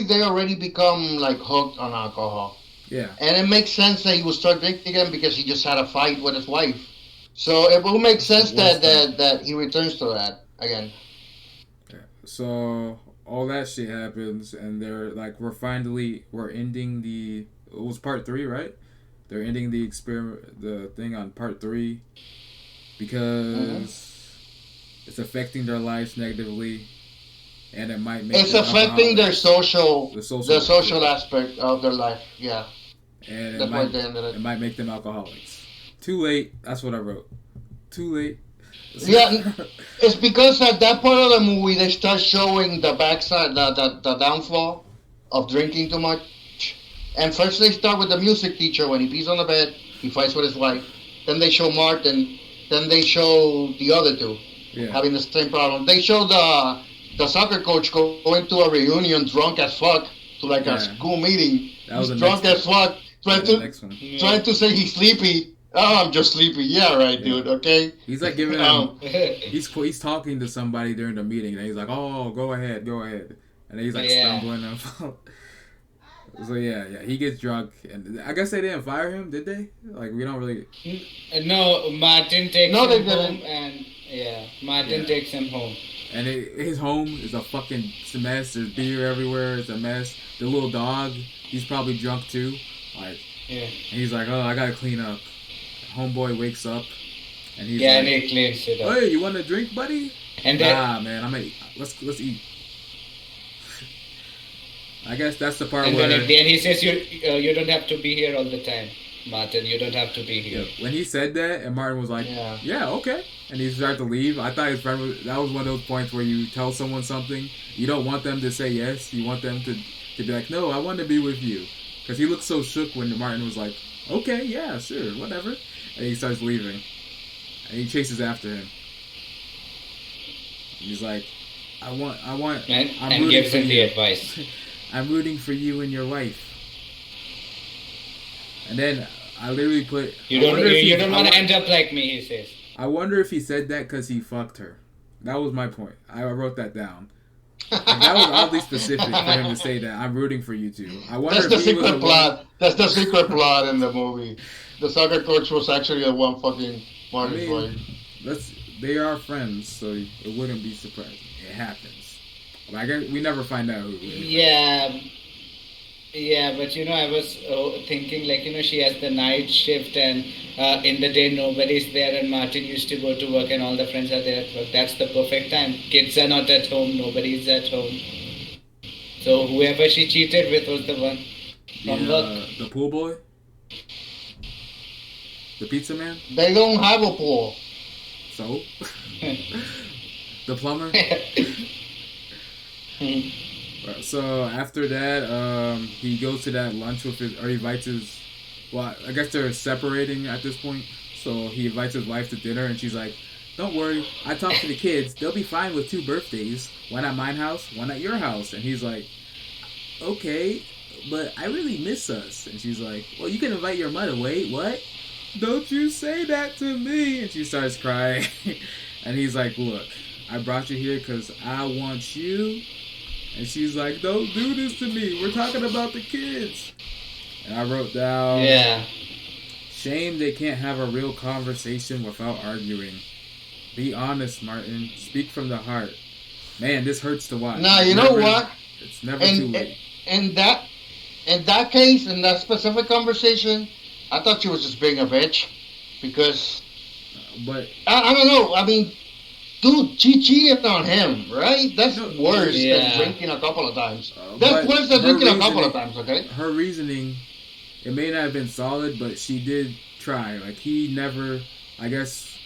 they already become like hooked on alcohol. Yeah, and it makes sense that he would start drinking again because he just had a fight with his wife. So it will make sense that he returns to that again. Yeah. So all that shit happens, and they're like, we're ending the. It was part 3, right? They're ending the thing on part 3 because it's affecting their lives negatively, and it might make it's affecting their social aspect of their life. Yeah, and it might make them alcoholics. Too late. That's what I wrote. Too late. Yeah, it's because at that part of the movie they start showing the backside, the downfall of drinking too much. And first they start with the music teacher when he pees on the bed, he fights with his wife. Then they show Martin. Then they show the other two having the same problem. They show the soccer coach going to a reunion drunk as fuck to like a school meeting. He's drunk as fuck, trying to say he's sleepy. Oh, I'm just sleepy. Yeah, right, dude. Okay. He's like giving him. He's talking to somebody during the meeting, and he's like, "Oh, go ahead," and then he's like stumbling and. So yeah, he gets drunk, and I guess they didn't fire him, did they? Like we don't really. No, Martin takes him home, and Martin takes him home. And his home is a fucking mess. There's beer everywhere. It's a mess. The little dog, he's probably drunk too. Like, and he's like, "Oh, I gotta clean up." Homeboy wakes up, and he's like, and he cleans it up. "Hey, you want a drink, buddy?" And then, man, let's eat. I guess that's the part where. And then he says, "You don't have to be here all the time, Martin. You don't have to be here." Yeah. When he said that, and Martin was like, "Yeah, okay," and he started to leave. I thought his friend that was one of those points where you tell someone something, you don't want them to say yes. You want them to be like, "No, I want to be with you," because he looked so shook when Martin was like, "Okay, yeah, sure, whatever," and he starts leaving, and he chases after him. He's like, "I want," and gives him the advice. I'm rooting for you and your wife. And then I literally put... You don't want to end up like me, he says. I wonder if he said that because he fucked her. That was my point. I wrote that down. Like, that was oddly specific for him to say that. I'm rooting for you two. I wonder That's the secret plot. That's the secret plot in the movie. The soccer coach was actually a one fucking Martin's wife. They are friends, so it wouldn't be surprising. It happens. I guess we never find out who it is. Yeah, but I was thinking she has the night shift and in the day nobody's there and Martin used to go to work and all the friends are there at work. That's the perfect time. Kids are not at home, nobody's at home. So whoever she cheated with was the one from work. The pool boy? The pizza man? They don't have a pool. So? The plumber? So after that, he goes to that lunch with he invites his. Well, I guess they're separating at this point. So he invites his wife to dinner, and she's like, "Don't worry, I talked to the kids. They'll be fine with 2 birthdays. One at my house, one at your house." And he's like, "Okay, but I really miss us." And she's like, "Well, you can invite your mother." "Wait, what? Don't you say that to me?" And she starts crying. And he's like, "Look, I brought you here because I want you." And she's like, "Don't do this to me. We're talking about the kids." And I wrote down... Shame they can't have a real conversation without arguing. Be honest, Martin. Speak from the heart. Man, this hurts to watch. Now, you know what? It's never too late. In that case, in that specific conversation, I thought she was just being a bitch. Because, but I don't know. I mean, dude, she cheated on him, right? That's worse than drinking a couple of times. That's worse than drinking a couple of times, okay? Her reasoning, it may not have been solid, but she did try. Like, he never, I guess,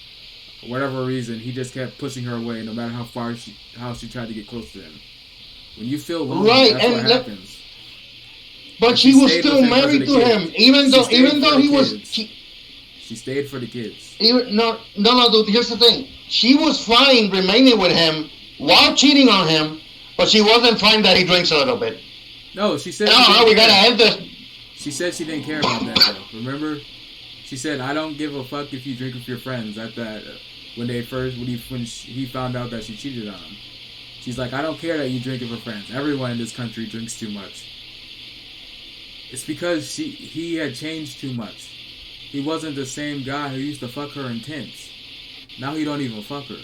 whatever reason, he just kept pushing her away no matter how she tried to get close to him. When you feel lonely, that's what happens. But she was still married to him, even though he was... She stayed for the kids. No, dude, here's the thing. She was fine remaining with him while cheating on him, but she wasn't fine that he drinks a little bit. No, she said... we gotta end this. She said she didn't care about that, though. Remember? She said, I don't give a fuck if you drink with your friends at that... When he found out that she cheated on him. She's like, I don't care that you drink with your friends. Everyone in this country drinks too much. It's because he had changed too much. He wasn't the same guy who used to fuck her in tents. Now he don't even fuck her.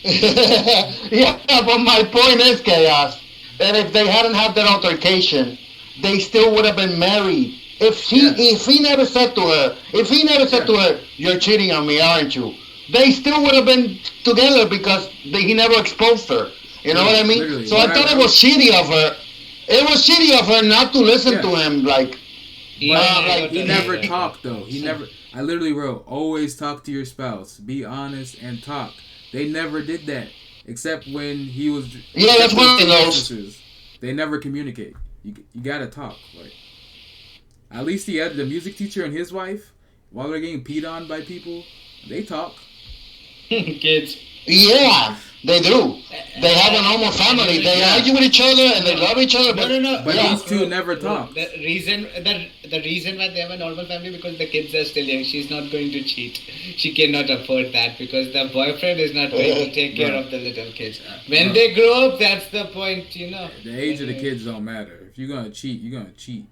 Yeah, but my point is, Chaos, that if they hadn't had that altercation, they still would have been married. If he never said to her, you're cheating on me, aren't you? They still would have been together because he never exposed her. You know what I mean? Literally. So I thought it was shitty of her. It was shitty of her not to listen to him. He never talked though. I literally wrote, always talk to your spouse. Be honest and talk. They never did that. Except when he was... Yeah, that's one of those. They never communicate. You gotta talk. Like, at least he had the music teacher and his wife, while they're getting peed on by people, they talk. Kids. Yeah, they do. They have a normal family. They argue with each other and they love each other. But these two never talk. The reason why they have a normal family because the kids are still young. She's not going to cheat. She cannot afford that because the boyfriend is not going to take care of the little kids. When they grow up, that's the point, you know. The age of the kids don't matter. If you're gonna cheat, you're gonna cheat.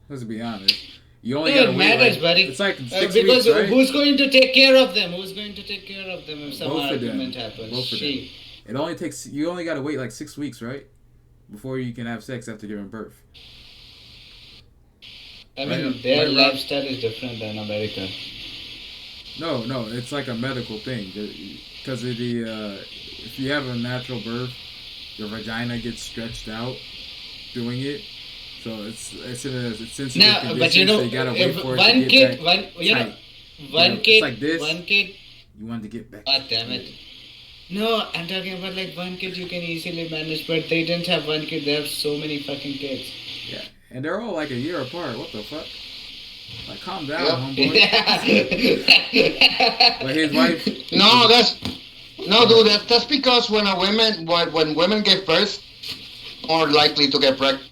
Let's be honest. You only it matters, buddy. It's like 6 because weeks, right? Who's going to take care of them? Who's going to take care of them if some argument happens? Both of them. It only takes. You only got to wait like 6 weeks, right, before you can have sex after giving birth. I mean, their lifestyle is different than America. No, it's like a medical thing because of the if you have a natural birth, your vagina gets stretched out doing it. So it's in a sensitive condition, but you know, so you gotta wait for one it to kid, get back one kid, it's like this, one kid. You want to get back. Oh, damn it. No, I'm talking about like one kid you can easily manage, but they didn't have one kid, they have so many fucking kids. Yeah, and they're all like a year apart. What the fuck? Like, calm down, homeboy. But his wife... dude, that's because when women give birth, more likely to get pregnant.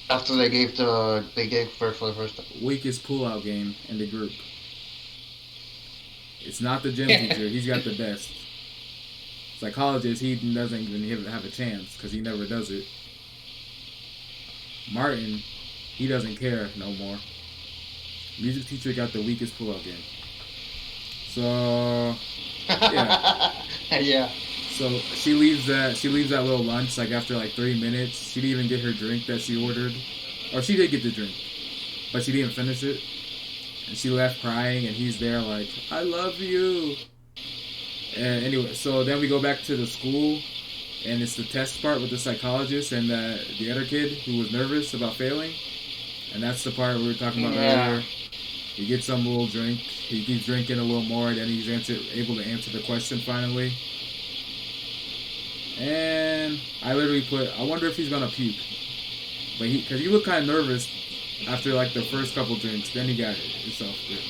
After they gave birth for the first time. Weakest pull-out game in the group. It's not the gym teacher. He's got the best. Psychologist, he doesn't even have a chance because he never does it. Martin, he doesn't care no more. Music teacher got the weakest pull-out game. So, yeah. Yeah. So she leaves that little lunch like after like 3 minutes. She didn't even get her drink that she ordered, or she did get the drink, but she didn't finish it, and she left crying. And he's there like, I love you. And anyway, so then we go back to the school, and it's the test part with the psychologist and the other kid who was nervous about failing, and that's the part we were talking about earlier. He gets some little drink. He keeps drinking a little more, then he's able to answer the question finally. And I literally put, I wonder if he's gonna puke. But because he looked kind of nervous after like the first couple drinks. Then he got himself good.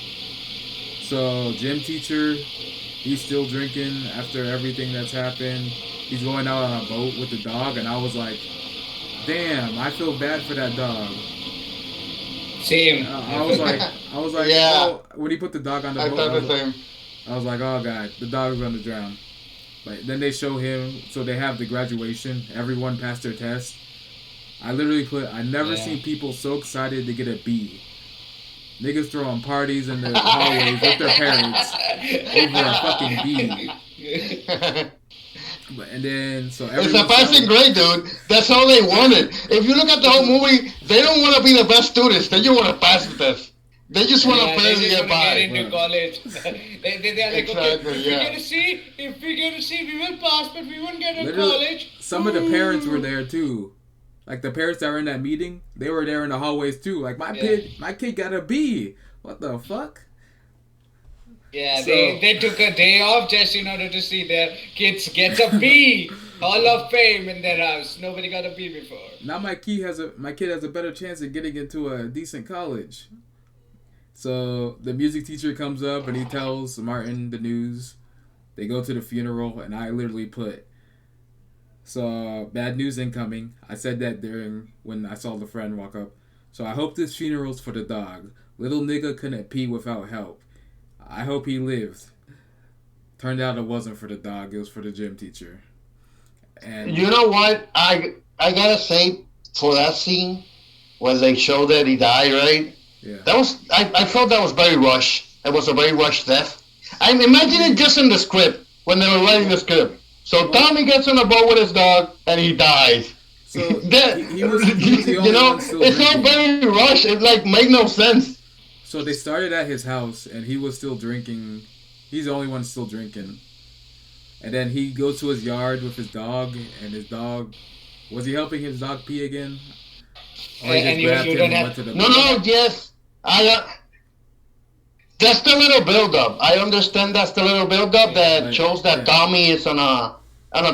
So gym teacher, he's still drinking after everything that's happened. He's going out on a boat with the dog, and I was like, damn, I feel bad for that dog. Same. I was like, yeah. Oh, when he put the dog on the boat, I was like, oh god, the dog's gonna drown. But then they show him, so they have the graduation. Everyone passed their test. I literally put, I never seen people so excited to get a B. Niggas throwing parties in the hallways with their parents over a fucking bee. And then, so it's a passing grade, dude. That's all they wanted. If you look at the whole movie, they don't want to be the best students. They just want to pass the test. They just want to barely get by. Get into college. They're like, exactly, okay, if we get a C, we will pass, but we won't get into college. Some of the parents were there too. Like the parents that were in that meeting, they were there in the hallways too. Like my kid got a B. What the fuck? Yeah, so, they took a day off just in order to see their kids get a B. Hall of Fame in their house. Nobody got a B before. Now my kid has a better chance of getting into a decent college. So the music teacher comes up and he tells Martin the news. They go to the funeral and I literally put, so bad news incoming. I said that during when I saw the friend walk up. So I hope this funeral's for the dog. Little nigga couldn't pee without help. I hope he lived. Turned out it wasn't for the dog. It was for the gym teacher. And you know what? I gotta say, for that scene when they showed that he died, right? Yeah. That was I felt that was very rushed. It was a very rushed death. I imagine it just in the script when they were writing the script. So Tommy gets on a boat with his dog and he dies. So he was the only one still it's drinking. not very rushed. It like made no sense. So they started at his house and he was still drinking. He's the only one still drinking. And then he goes to his yard with his dog, and his dog, was he helping his dog pee again? Or he just grabbed him and went to the boat? Yes. That's the little build-up. I understand that's the little build-up that shows that Tommy is on a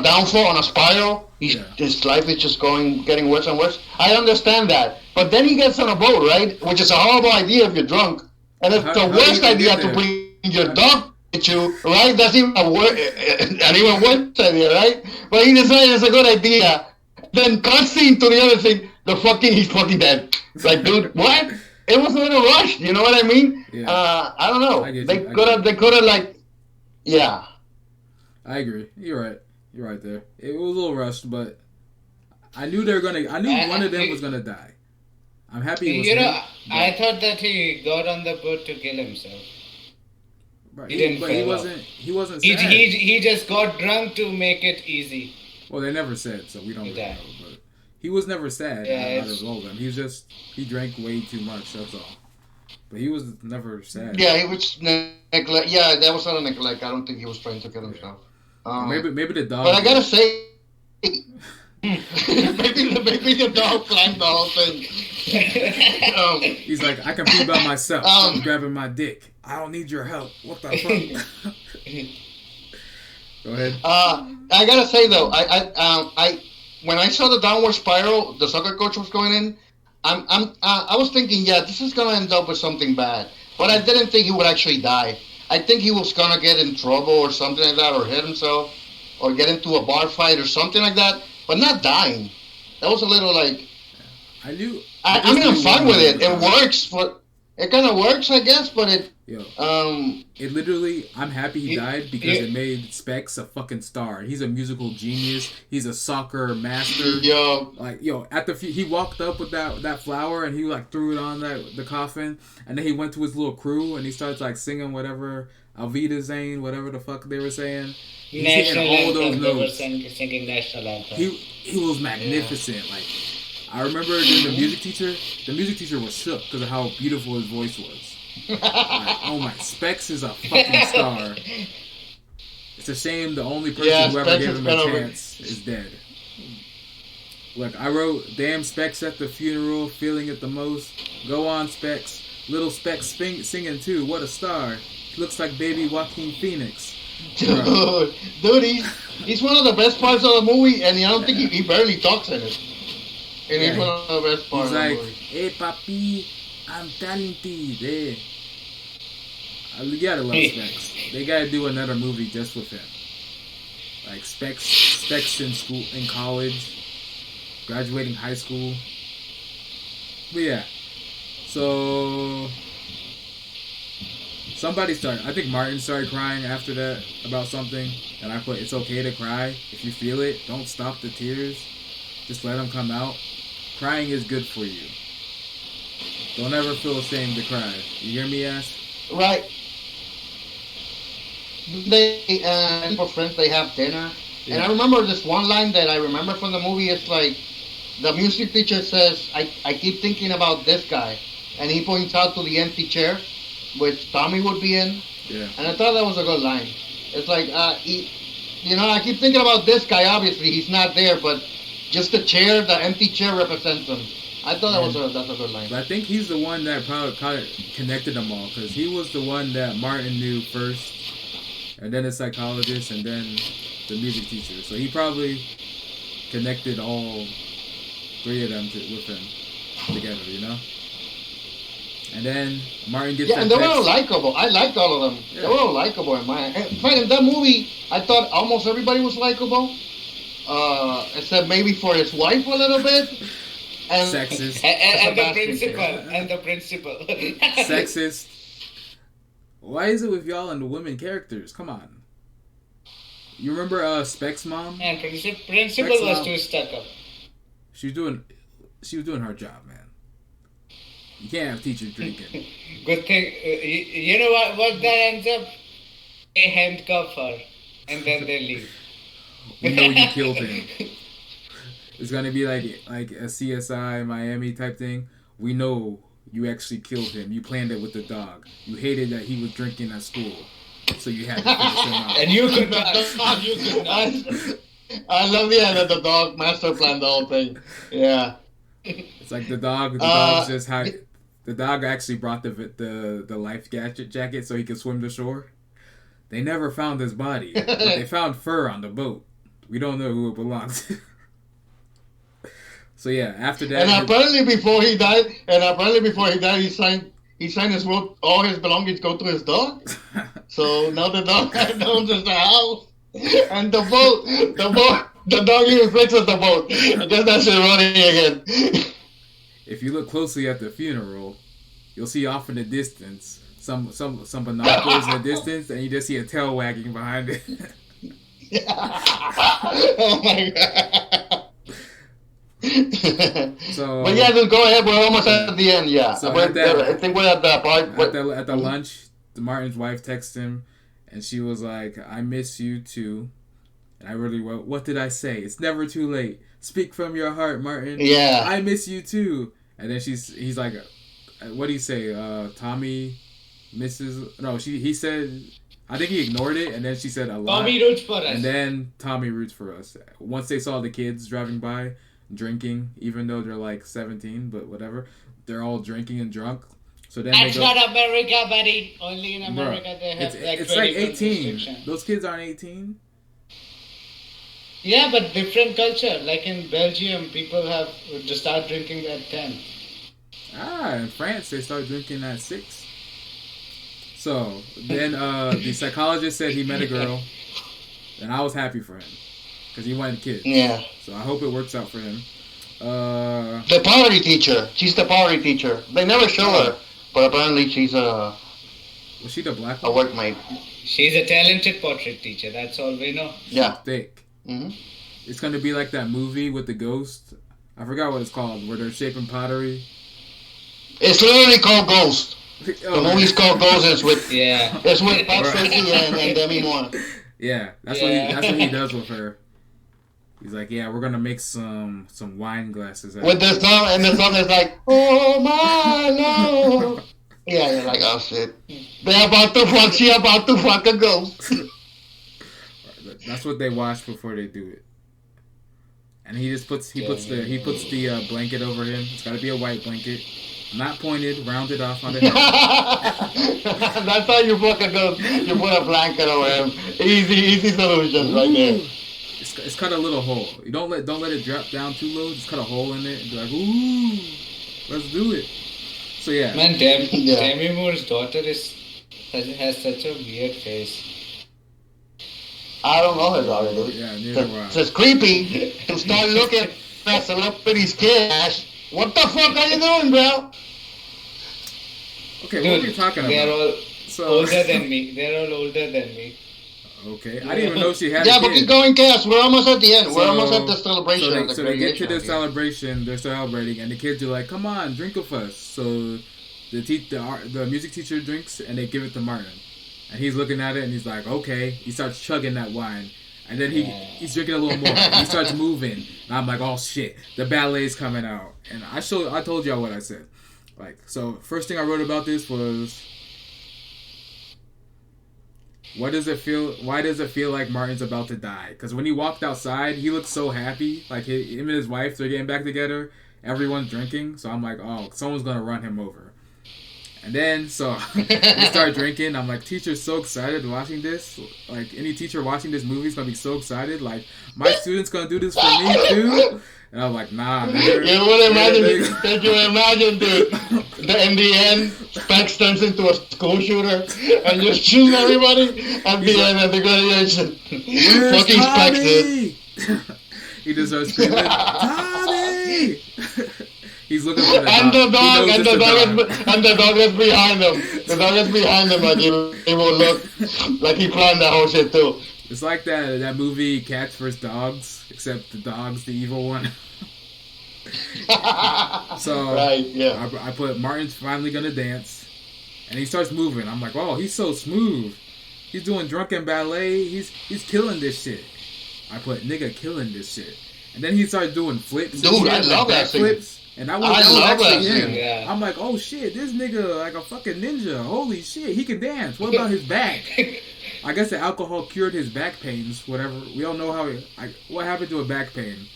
downfall, on a spiral. His life is just getting worse and worse. I understand that. But then he gets on a boat, right? Which is a horrible idea if you're drunk. And it's the worst idea to bring your dog with you, right? That's even an even worse idea, right? But he decided it's a good idea. Then cutscene to the other thing, he's fucking dead. Like, dude, what? It was a little rushed, you know what I mean? Yeah. I don't know. They could have like, yeah. I agree. You're right there. It was a little rushed, but I knew one of them was gonna die. I'm happy it was him, I thought that he got on the boat to kill himself. Right. He wasn't sad. He just got drunk to make it easy. Well, they never said, so we don't really know, but he was never sad out of all of them. He drank way too much, that's all. But he was never sad. Yeah, he was neglect. Yeah, that was not a neglect. I don't think he was trying to kill himself. Maybe the dog. But I gotta say, maybe the dog climbed the whole thing. He's like, I can pee by myself. I'm grabbing my dick. I don't need your help. What the fuck? Go ahead. I gotta say though, I when I saw the downward spiral, the soccer coach was going in. I was thinking, yeah, this is gonna end up with something bad. But I didn't think he would actually die. I think he was gonna get in trouble or something like that, or hit himself, or get into a bar fight or something like that. But not dying. That was a little like. I knew. I mean, I'm fine with it. It works, but it kind of works, I guess. But it. It literally. I'm happy he died because it made Specs a fucking star. He's a musical genius. He's a soccer master. He walked up with that flower and he like threw it on the coffin, and then he went to his little crew and he starts like singing whatever Alvida Zane, whatever the fuck they were saying. He's national hitting all those anthem. notes. They were singing national anthem. He was magnificent. Like I remember the music teacher was shook because of how beautiful his voice was. Like, oh my, Specs is a fucking star. It's a shame the only person who ever gave him a chance is dead. Look, I wrote, damn Specs at the funeral, feeling it the most. Go on, Specs. Little Specs singing too. What a star. He looks like baby Joaquin Phoenix. Dude, he's one of the best parts of the movie, and I don't think he barely talks in it. And he's one of the best parts of the movie. Hey, papi, I'm talented. Eh. You gotta love Specs. They gotta do another movie just with him. Like Specs in college, graduating high school. But yeah, so I think Martin started crying after that about something, and I put, it's okay to cry. If you feel it, don't stop the tears. Just let them come out. Crying is good for you. Don't ever feel ashamed to cry. You hear me, Ash? Right. They for friends they have dinner, Yeah. and I remember this one line that I remember from the movie. It's like the music teacher says, "I keep thinking about this guy," and he points out to the empty chair, which Tommy would be in. Yeah. And I thought that was a good line. It's like, I keep thinking about this guy. Obviously, he's not there, but just the chair, the empty chair, represents him. I thought that's a good line. I think he's the one that probably kind of connected them all because he was the one that Martin knew first, and then the psychologist, and then the music teacher. So he probably connected all three of them with him together, you know. And then Martin gets and they were all likable. I liked all of them. Yeah. They were all likable in my. In fact, in that movie, I thought almost everybody was likable, except maybe for his wife a little bit. And Sexist. And the Sebastian. principal. Sexist. Why is it with y'all and the women characters? Come on. You remember Specs' mom? And principal was mom. too stuck up. She was doing her job, man. You can't have teachers drinking. Good thing. You know what that ends up? They handcuff her, and then they leave. We know you killed him. It's gonna be like a CSI Miami type thing. We know you actually killed him. You planned it with the dog. You hated that he was drinking at school, so you had to finish him out. And you could not. You could not. I love the end of the dog master plan the whole thing. Yeah. It's like the dog. The dog's just had. The dog actually brought the life jacket so he could swim to shore. They never found his body, but they found fur on the boat. We don't know who it belonged to. So yeah, after that, And apparently before he died, he signed his will. All his belongings go to his dog. So now the dog owns the house and the boat. The dog even fixes the boat. I guess that's it running again. if you look closely at the funeral, you'll see off in the distance some binoculars in the distance, and you just see a tail wagging behind it. Oh my god. So, but yeah, just go ahead. We're almost at the end. Yeah, So I think we're at the part. at the lunch, Martin's wife texted him, and she was like, "I miss you too." And I really wrote, "What did I say? It's never too late. Speak from your heart, Martin. Yeah. I miss you too." And then he's like, "What do you say? Tommy misses." No, he said. I think he ignored it, and then she said a lot. Tommy roots for us. And then Tommy roots for us. Once they saw the kids driving by, drinking, even though they're like 17, but whatever, they're all drinking and drunk. So then That's they go, not America, buddy. Only in America Bruh, they have it's like 18. restriction. Those kids aren't 18. Yeah, but different culture. Like in Belgium, people have to start drinking at 10. In France they start drinking at 6. So then the psychologist said he met a girl, and I was happy for him because he wanted kids. Yeah. So I hope it works out for him. The pottery teacher. She's the pottery teacher. They never show her, but apparently she's a Was she the black a one? workmate. She's a talented portrait teacher. That's all we know. Yeah. Thick. Hmm. It's gonna be like that movie with the ghost. I forgot what it's called, where they're shaping pottery. It's literally called Ghost. The Oh, movie's called Ghost. It's with Yeah. Bob Tracy and Demi Moore. Yeah, that's Yeah. what he does with her. He's like, yeah, we're gonna make some wine glasses. With the song, and the song is like, oh my lord. Yeah, you're like, oh shit. They're about to fuck, she about to fuck a ghost. That's what they watch before they do it. And he puts the blanket over him. It's gotta be a white blanket, not pointed, rounded off on the head. That's how you fuck a ghost. You put a blanket over him. Easy solution right there. It's cut a little hole. You don't let it drop down too low. Just cut a hole in it and be like, ooh, let's do it. So yeah. Man, Yeah. Demi Moore's daughter has such a weird face. I don't know her daughter, dude. Yeah, neither do I. It's creepy to start looking at celebrities' kids. What the fuck are you doing, bro? Okay, what are you talking They're about? all So older than me. They're all older than me. Okay, I didn't even know she had. Yeah, a but kid. keep going, chaos. We're almost at the end. So, We're almost at the celebration. so they get to the celebration. They're celebrating, and the kids are like, "Come on, drink with us." So the music teacher drinks, and they give it to Martin, and he's looking at it, and he's like, "Okay." He starts chugging that wine, and then he's drinking a little more. And he starts moving, and I'm like, "Oh shit, the ballet's coming out." And I told y'all what I said. Like, so first thing I wrote about this was, why does it feel like Martin's about to die? Because when he walked outside, he looked so happy. Like, him and his wife, they're getting back together. Everyone's drinking. So I'm like, oh, someone's going to run him over. And then, so we start drinking. I'm like, teacher's so excited watching this. Like, any teacher watching this movie is going to be so excited. Like, my student's going to do this for me, too. And I'm like, nah, man. You would imagine, dude. In the end, Specs turns into a school shooter and just shoots everybody. At the end of the graduation, fucking Specs, dude. He just starts screaming, Tommy! He's looking for the and dog. The dog is behind him. The dog is behind him, like he will look like he planned that whole shit too. It's like that movie Cats vs. Dogs, except the dog's the evil one. So right, yeah. I put Martin's finally gonna dance, and he starts moving. I'm like, oh, he's so smooth. He's doing drunken ballet. He's killing this shit. I put nigga killing this shit, and then he starts doing flips. Dude, I love that flips. And that was actually him. Yeah. I'm like, oh shit, this nigga like a fucking ninja. Holy shit, he can dance. What about his back? I guess the alcohol cured his back pains. Whatever. We don't know how. What happened to a back pain?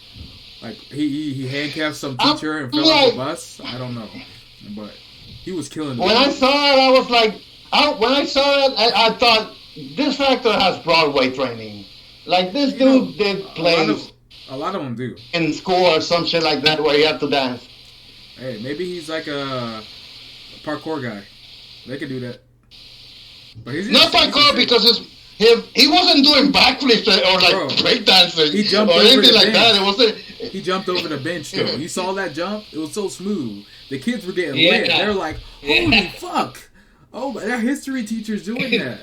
Like he handcuffed some teacher and fell off the bus. I don't know, but he was killing. When I saw it, I was like, I thought this actor has Broadway training. Like this dude did plays. A lot of them do. In school or some shit like that where you have to dance. Hey, maybe he's like a parkour guy. They could do that. But not parkour because he wasn't doing backflips or like breakdancing or anything like that. It wasn't. He jumped over the bench though. You saw that jump? It was so smooth. The kids were getting lit. They were like, "Holy fuck! Oh, but that history teacher's doing that."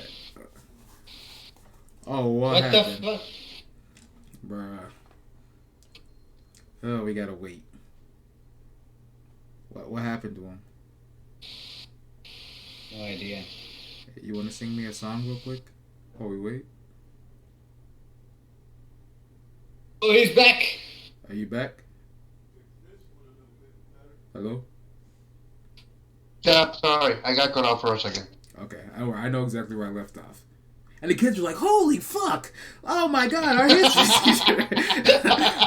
Oh, what happened? The fuck? Bruh. Oh, we gotta wait. What happened to him? No idea. You wanna sing me a song real quick? While we wait? Oh, he's back! Are you back? Hello? Yeah, sorry. I got cut off for a second. Okay, I know exactly where I left off. And the kids were like, holy fuck! Oh my god, our history teacher!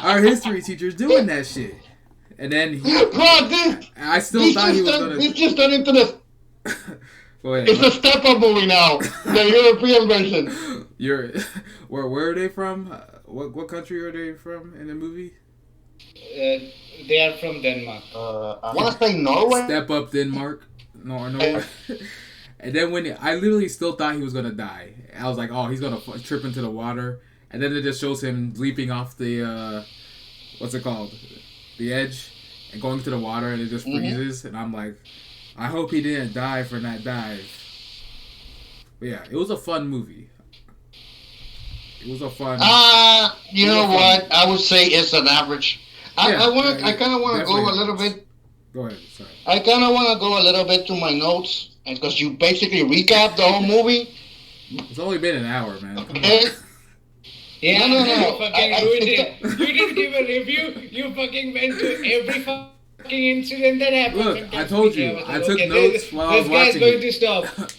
Our history teacher's doing that shit. And then I still thought he was gonna... He's just turned into this... Go ahead. It's a step-up movie now. The European version. Where are they from? What country are they from in the movie? They are from Denmark. I want to say Norway. Step up Denmark. No. And then I literally still thought he was gonna die. I was like, oh, he's gonna trip into the water. And then it just shows him leaping off the what's it called, the edge, and going to the water, and it just freezes. And I'm like, I hope he didn't die from that dive. But yeah, it was a fun movie. It was a fun. You know what? I would say it's an average. I kind of want to go a little bit. Go ahead. Sorry. I kind of want to go a little bit to my notes, because you basically recap the whole movie. It's only been an hour, man. Okay. Yeah, No. You fucking ruined it. You didn't give a review. You fucking went to every fucking incident that happened. Look, I told you. I took notes while I was watching. This guy's going to stop.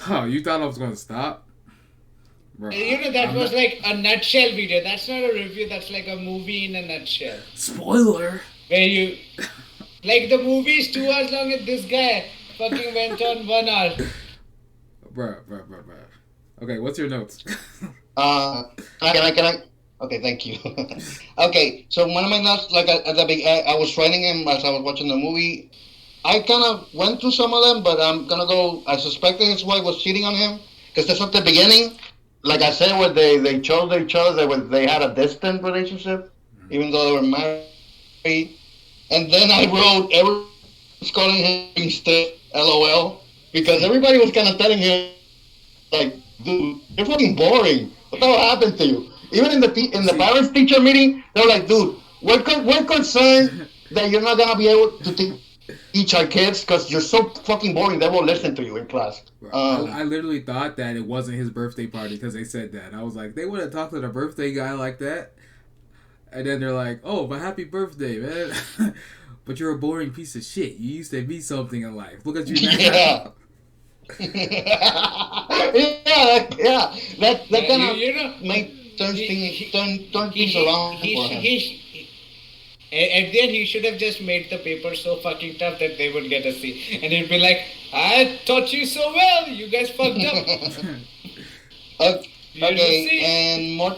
Oh, you thought I was going to stop? Bro, that was like a nutshell video. That's not a review. That's like a movie in a nutshell. Spoiler. Where you... Like the movie's 2 hours long and this guy fucking went on 1 hour. Bruh. Okay, what's your notes? Can I? Okay, thank you. Okay, so one of my notes, like at the beginning, I was writing him as I was watching the movie. I kind of went through some of them, but I'm gonna go. I suspected his wife was cheating on him because that's at the beginning. Like I said, where they chose each other, they had a distant relationship, even though they were married. And then I wrote, everyone's calling him Stiff, LOL, because everybody was kind of telling him, like, dude, you're fucking boring. What the hell happened to you? Even in the See, parents teacher meeting, they're like, dude, we're concerned that you're not gonna be able to teach our kids because you're so fucking boring. They won't listen to you in class. bro, I literally thought that it wasn't his birthday party because they said that. I was like, they would have talked to the birthday guy like that. And then they're like, oh, but happy birthday, man. But you're a boring piece of shit. You used to be something in life. Look at you now. Yeah. Yeah, that kind of you know, make turn he, things around for him. at the end, he should have just made the paper so fucking tough that they would get a C. And he'd be like, I taught you so well, you guys fucked up. Okay, and more,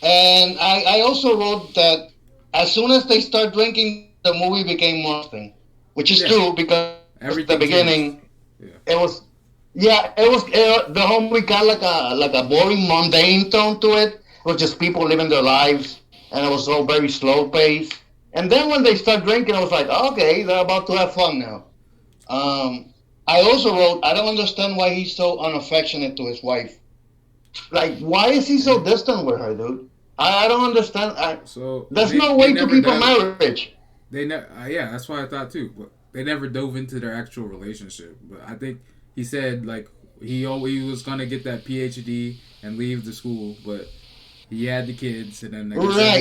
and I also wrote that as soon as they start drinking, the movie became more interesting, which is true because Everything the beginning, changed. it was, the whole movie got like a boring, mundane tone to it. It was just people living their lives, and it was all very slow paced. And then when they start drinking, I was like, okay, they're about to have fun now. I also wrote, I don't understand why he's so unaffectionate to his wife. Like, why is he so distant with her, dude? I don't understand. So There's no way to keep a marriage. They never. Yeah, that's what I thought too. But they never dove into their actual relationship. But I think he said like he always was gonna get that PhD and leave the school, but he had the kids, and then I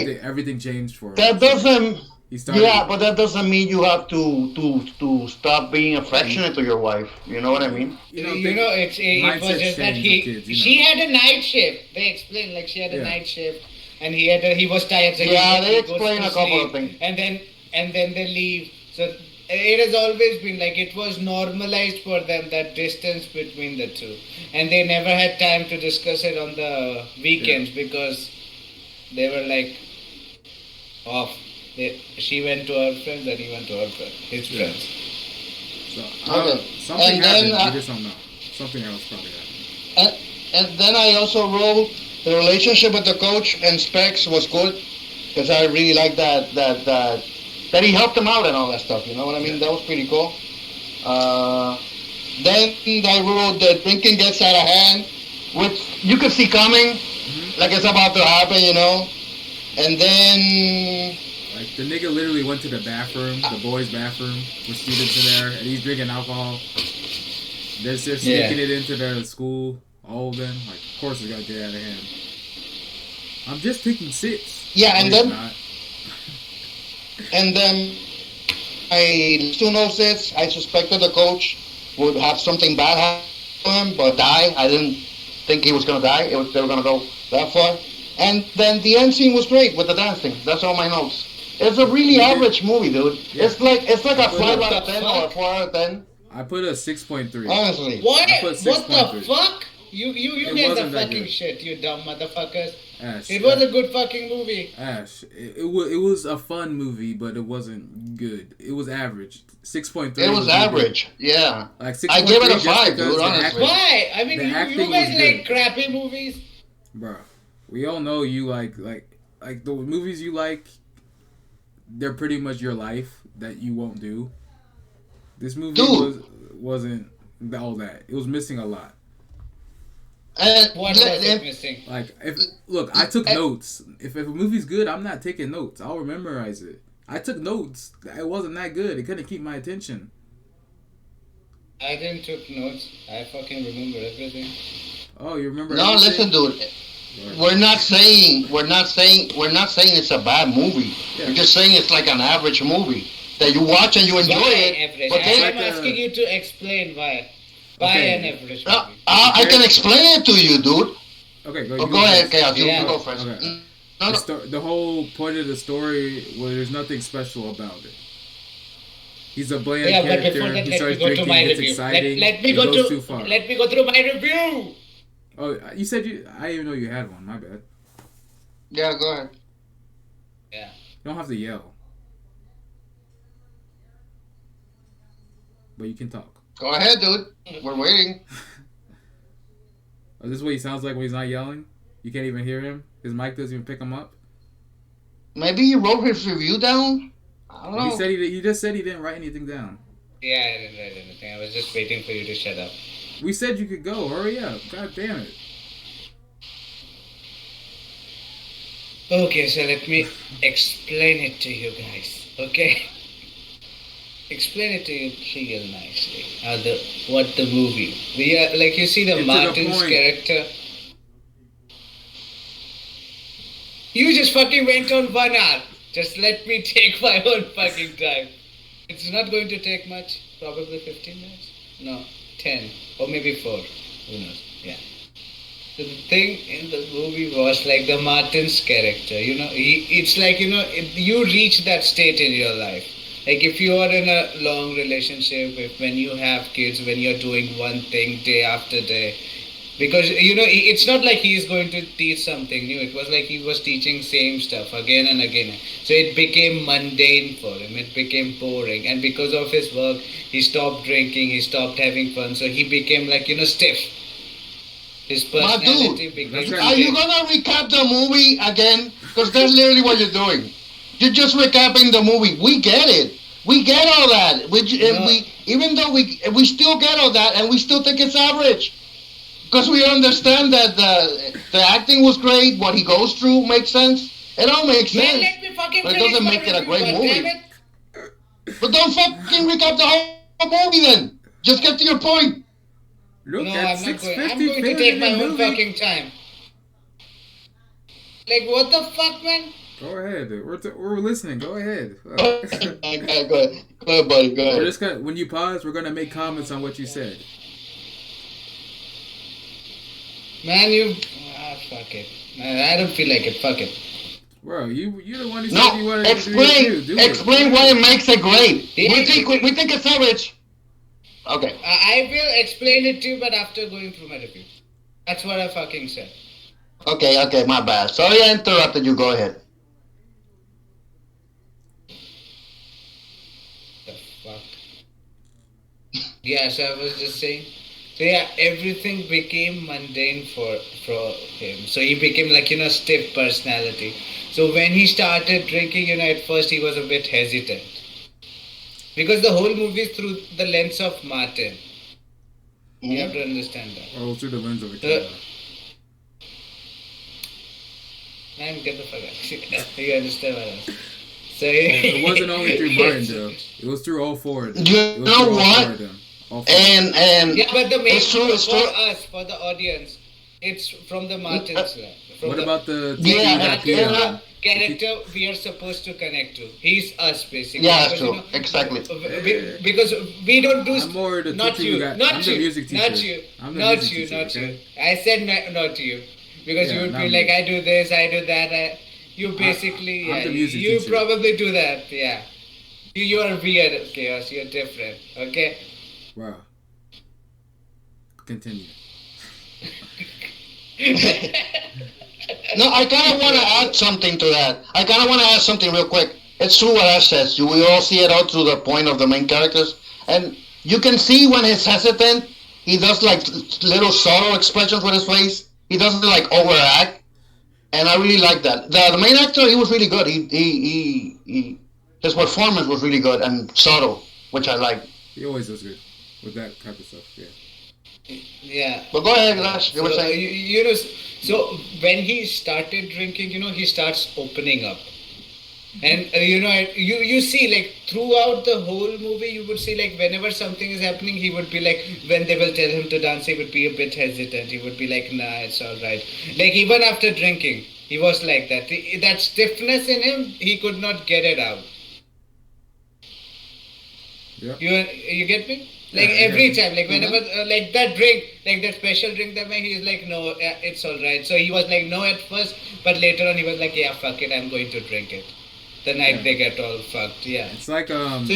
guess everything changed for him. That doesn't. He started, Yeah, but that doesn't mean you have to stop being affectionate to your wife. You know what I mean? It was just that she had a night shift. They explained like she had a night shift, and he was tired. So they explain a couple of things, and then they leave. So it has always been like it was normalized for them, that distance between the two, and they never had time to discuss it on the weekends because they were like off. She went to her friends, and he went to his friends. So, something happened. We just don't know. Something else probably happened. And then I also wrote the relationship with the coach and Specs was good because I really liked that he helped him out and all that stuff. You know what I mean? That was pretty cool. Then I wrote that drinking gets out of hand, which you could see coming, like it's about to happen, you know. And then like the nigga literally went to the bathroom, the boys' bathroom, with students in there, and he's drinking alcohol. They're sneaking it into the school, all of them. Like, of course, it's gotta get out of hand. I'm just taking sips. Yeah, and then I still know this. I suspected the coach would have something bad happen to him, but die. I didn't think he was gonna die. They were gonna go that far. And then the end scene was great with the dancing. That's all my notes. It's a really average movie, dude. Yeah. It's like a 5 out of 10 or a 4 out of 10. I put a 6.3. Honestly. What? What the fuck? You guys are fucking good. Shit, you dumb motherfuckers. Asch, it was a good fucking movie. Asch, it was a fun movie, but it wasn't good. It was average. 6.3. It was average. Good. Yeah. Like 6.3. I give it a 5, dude. Honestly. Why? I mean, you guys like crappy movies, bro. We all know you like the movies you like. They're pretty much your life that you won't do. This movie wasn't all that. It was missing a lot. What was it missing? Like, I took notes. If a movie's good, I'm not taking notes. I'll memorize it. I took notes. It wasn't that good. It couldn't keep my attention. I didn't took notes. I fucking remember everything. Oh, you remember? No, everything? listen, dude. We're not saying it's a bad movie. Yeah. We're just saying it's like an average movie that you watch and you enjoy it. But I'm asking you to explain why. Why an average movie? I can explain it to you, dude. Okay, go ahead, Chaos. You go first. Okay. The whole point of the story, there's nothing special about it. He's a bland character. But before that, he let me starts go drinking. To my It's review. exciting. Let me go through my review. Oh, you said I didn't even know you had one. My bad. Yeah, go ahead. Yeah. You don't have to yell. But you can talk. Go ahead, dude. We're waiting. Oh, this is what he sounds like when he's not yelling? You can't even hear him? His mic doesn't even pick him up? Maybe he wrote his review down? I don't know. He just said he didn't write anything down. Yeah, I didn't write anything. I was just waiting for you to shut up. We said you could go. Hurry up. God damn it. Okay, so let me explain it to you guys. Okay? Explain it to you real nicely. What the movie. Like you see the Get Martin's to the point. character. You just fucking went on 1 hour. Just let me take my own fucking time. It's not going to take much. Probably 15 minutes. No, 10 or maybe 4. Who knows? Yeah. So the thing in the movie was like the Martin's character. It's like you reach that state in your life. Like if you are in a long relationship, when you have kids, when you're doing one thing day after day, because it's not like he is going to teach something new. It was like he was teaching same stuff again and again. So it became mundane for him. It became boring, and because of his work, he stopped drinking. He stopped having fun. So he became like stiff. His My personality dude, became are you stiff. gonna recap the movie again? Because that's literally what you're doing. You're just recapping the movie. We get it. We get all that. No. Even though we still get all that, and we still think it's average. Because we understand that the acting was great. What he goes through makes sense. It all makes Man, sense. let me fucking But it finish doesn't my make it a review, great goddammit. movie. But don't fucking recap the whole movie then. Just get to your point. Look No, at I'm not going. 650 I'm going to favorite take my in own movie. fucking time. Like, what the fuck, man? Go ahead. We're listening. Go ahead. Okay, go ahead. Go ahead, buddy. Go We're ahead. just gonna, when you pause, we're gonna make comments on what you said. Man, fuck it. I don't feel like it. Fuck it. Bro, you're the one who said you No, wanted to do it. Do explain why it makes it great. Yeah. We think it's average. Okay. I will explain it to you, but after going through my review. That's what I fucking said. Okay, my bad. Sorry I interrupted you. Go ahead. The fuck. Yeah, so I was just saying. So yeah, everything became mundane for him. So he became like stiff personality. So when he started drinking, at first he was a bit hesitant because the whole movie is through the lens of Martin. You have to understand that. Oh, through the lens of a So, camera. man, get the fuck out. You understand what I'm saying? So It wasn't only through Martin though. It was through all four of them. You It was know through all what? four of them. All four. And yeah, but the main it's true. It's for true. us, for the audience, it's from the Martin's lab. From What the about the Yeah, that peed on him? character we are supposed to connect to. He's us basically. Yeah, that's Because, true. Exactly. Because we don't do. I'm more the not teacher you. you got. Not I'm you. the music teacher. Not you. I'm the Not music you. teacher, Not okay? you. I said not you. Because Yeah, you would not be me. like, I do this, I do that. You basically, I'm yeah, the music you teacher. probably do that. Yeah. You are weird, Chaos. You're different. Okay. Wow. Continue. No, I kind of want to add something to that. I kind of want to add something real quick. It's true what Ash says. We all see it out through the point of the main characters. And you can see when he's hesitant, he does like little subtle expressions with his face. He doesn't like overact. And I really like that. The main actor, he was really good. His performance was really good and subtle, which I like. He always does good with that type of stuff. Yeah. Yeah. But go ahead, Ash. You were So, saying? so when he started drinking, he starts opening up. And you see like throughout the whole movie you would see like whenever something is happening he would be like, when they will tell him to dance he would be a bit hesitant, he would be like, nah, it's all right. Like even after drinking he was like that. That stiffness in him, he could not get it out. Yeah. You get me? Like Yeah, I every get you. time, like whenever, like that drink, like that special drink that man, he's like, no, it's all right. So he was like, no at first, but later on he was like, yeah, fuck it, I'm going to drink it. The night Yeah. they get all fucked, yeah. It's like So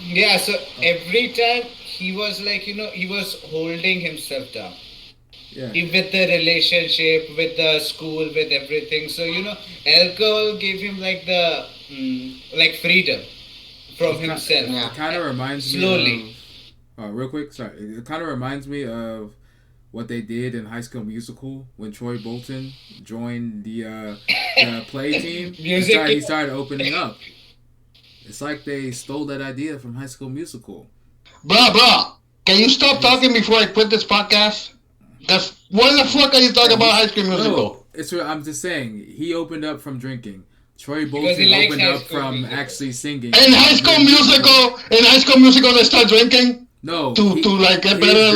yeah. So every time he was like, he was holding himself down. yeah. With the relationship, with the school, with everything. So alcohol gave him like the like freedom from himself. Yeah. It kind of reminds Slowly. me of, real quick, sorry. It kind of reminds me of what they did in High School Musical when Troy Bolton joined the play team. He started opening up. It's like they stole that idea from High School Musical. Bruh. Can you stop His talking before I quit this podcast? Because what the fuck are you talking bro, about he's High School no. Musical? It's what I'm just saying. He opened up from drinking. Troy because he Bolton likes opened High up School from Musical. actually singing In High and School doing musicals. Musical, they start drinking No, to like get better his in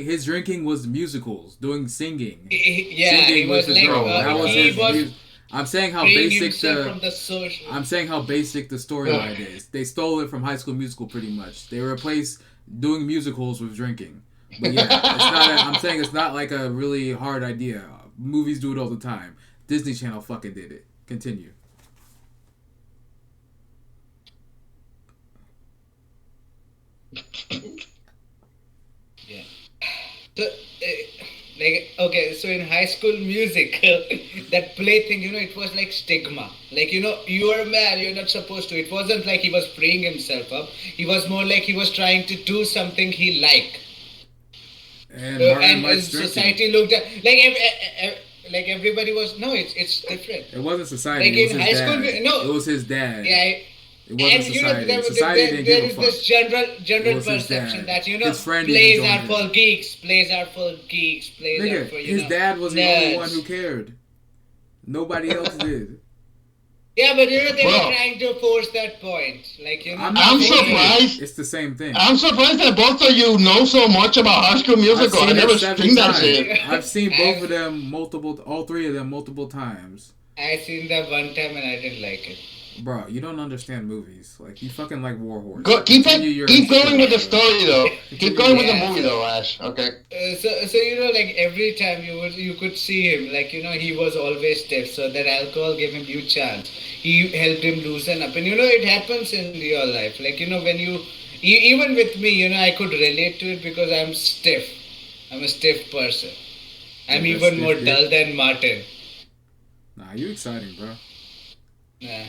life. drinking was musicals, doing singing, Yeah, he singing with was his like girl. That was he his was music. I'm saying how freeing basic himself the from the social. I'm saying how basic the storyline is. They stole it from High School Musical pretty much. They replaced doing musicals with drinking. But yeah, it's not. I'm saying it's not like a really hard idea. Movies do it all the time. Disney Channel fucking did it. Continue. Yeah. So, like, okay, so in High School Music, that play thing, it was like stigma. Like, you are a man, you're not supposed to. It wasn't like he was freeing himself up. He was more like he was trying to do something he liked. And Martin And likes drinking. society looked at, like everybody was, no, it's different. It wasn't society. Like It was in his high school, dad. no, It was his dad. yeah, It wasn't and society. Society didn't there give a is fuck. this It general was his perception dad. that His friend even plays joined are for him. geeks, plays are for geeks, plays are Nigga, for his dad was the only one nerds. who cared. Nobody else did. Yeah, but they were Bro, trying to force that point, like I'm not I'm forcing it. surprised. It's the same thing. I'm surprised that both of you know so much about High School I've Musical. I seen it never 7 seen that times. shit. I've seen both I've of them all 3 of them multiple times. I seen that one time and I didn't like it. Bro, you don't understand movies. Like, you fucking like Warhorse. Go, Continue your keep going with the spiel, story though. Keep Continue going your with the Yeah, movie so though, Ash. Okay. So like every time you could see him, like he was always stiff, so that alcohol gave him huge chance. He helped him loosen up, and it happens in your life, like when even with me, I could relate to it because I'm stiff. I'm a stiff person. You I'm got even more stiff dull dick. than Martin. Nah, you exciting, bro. Nah.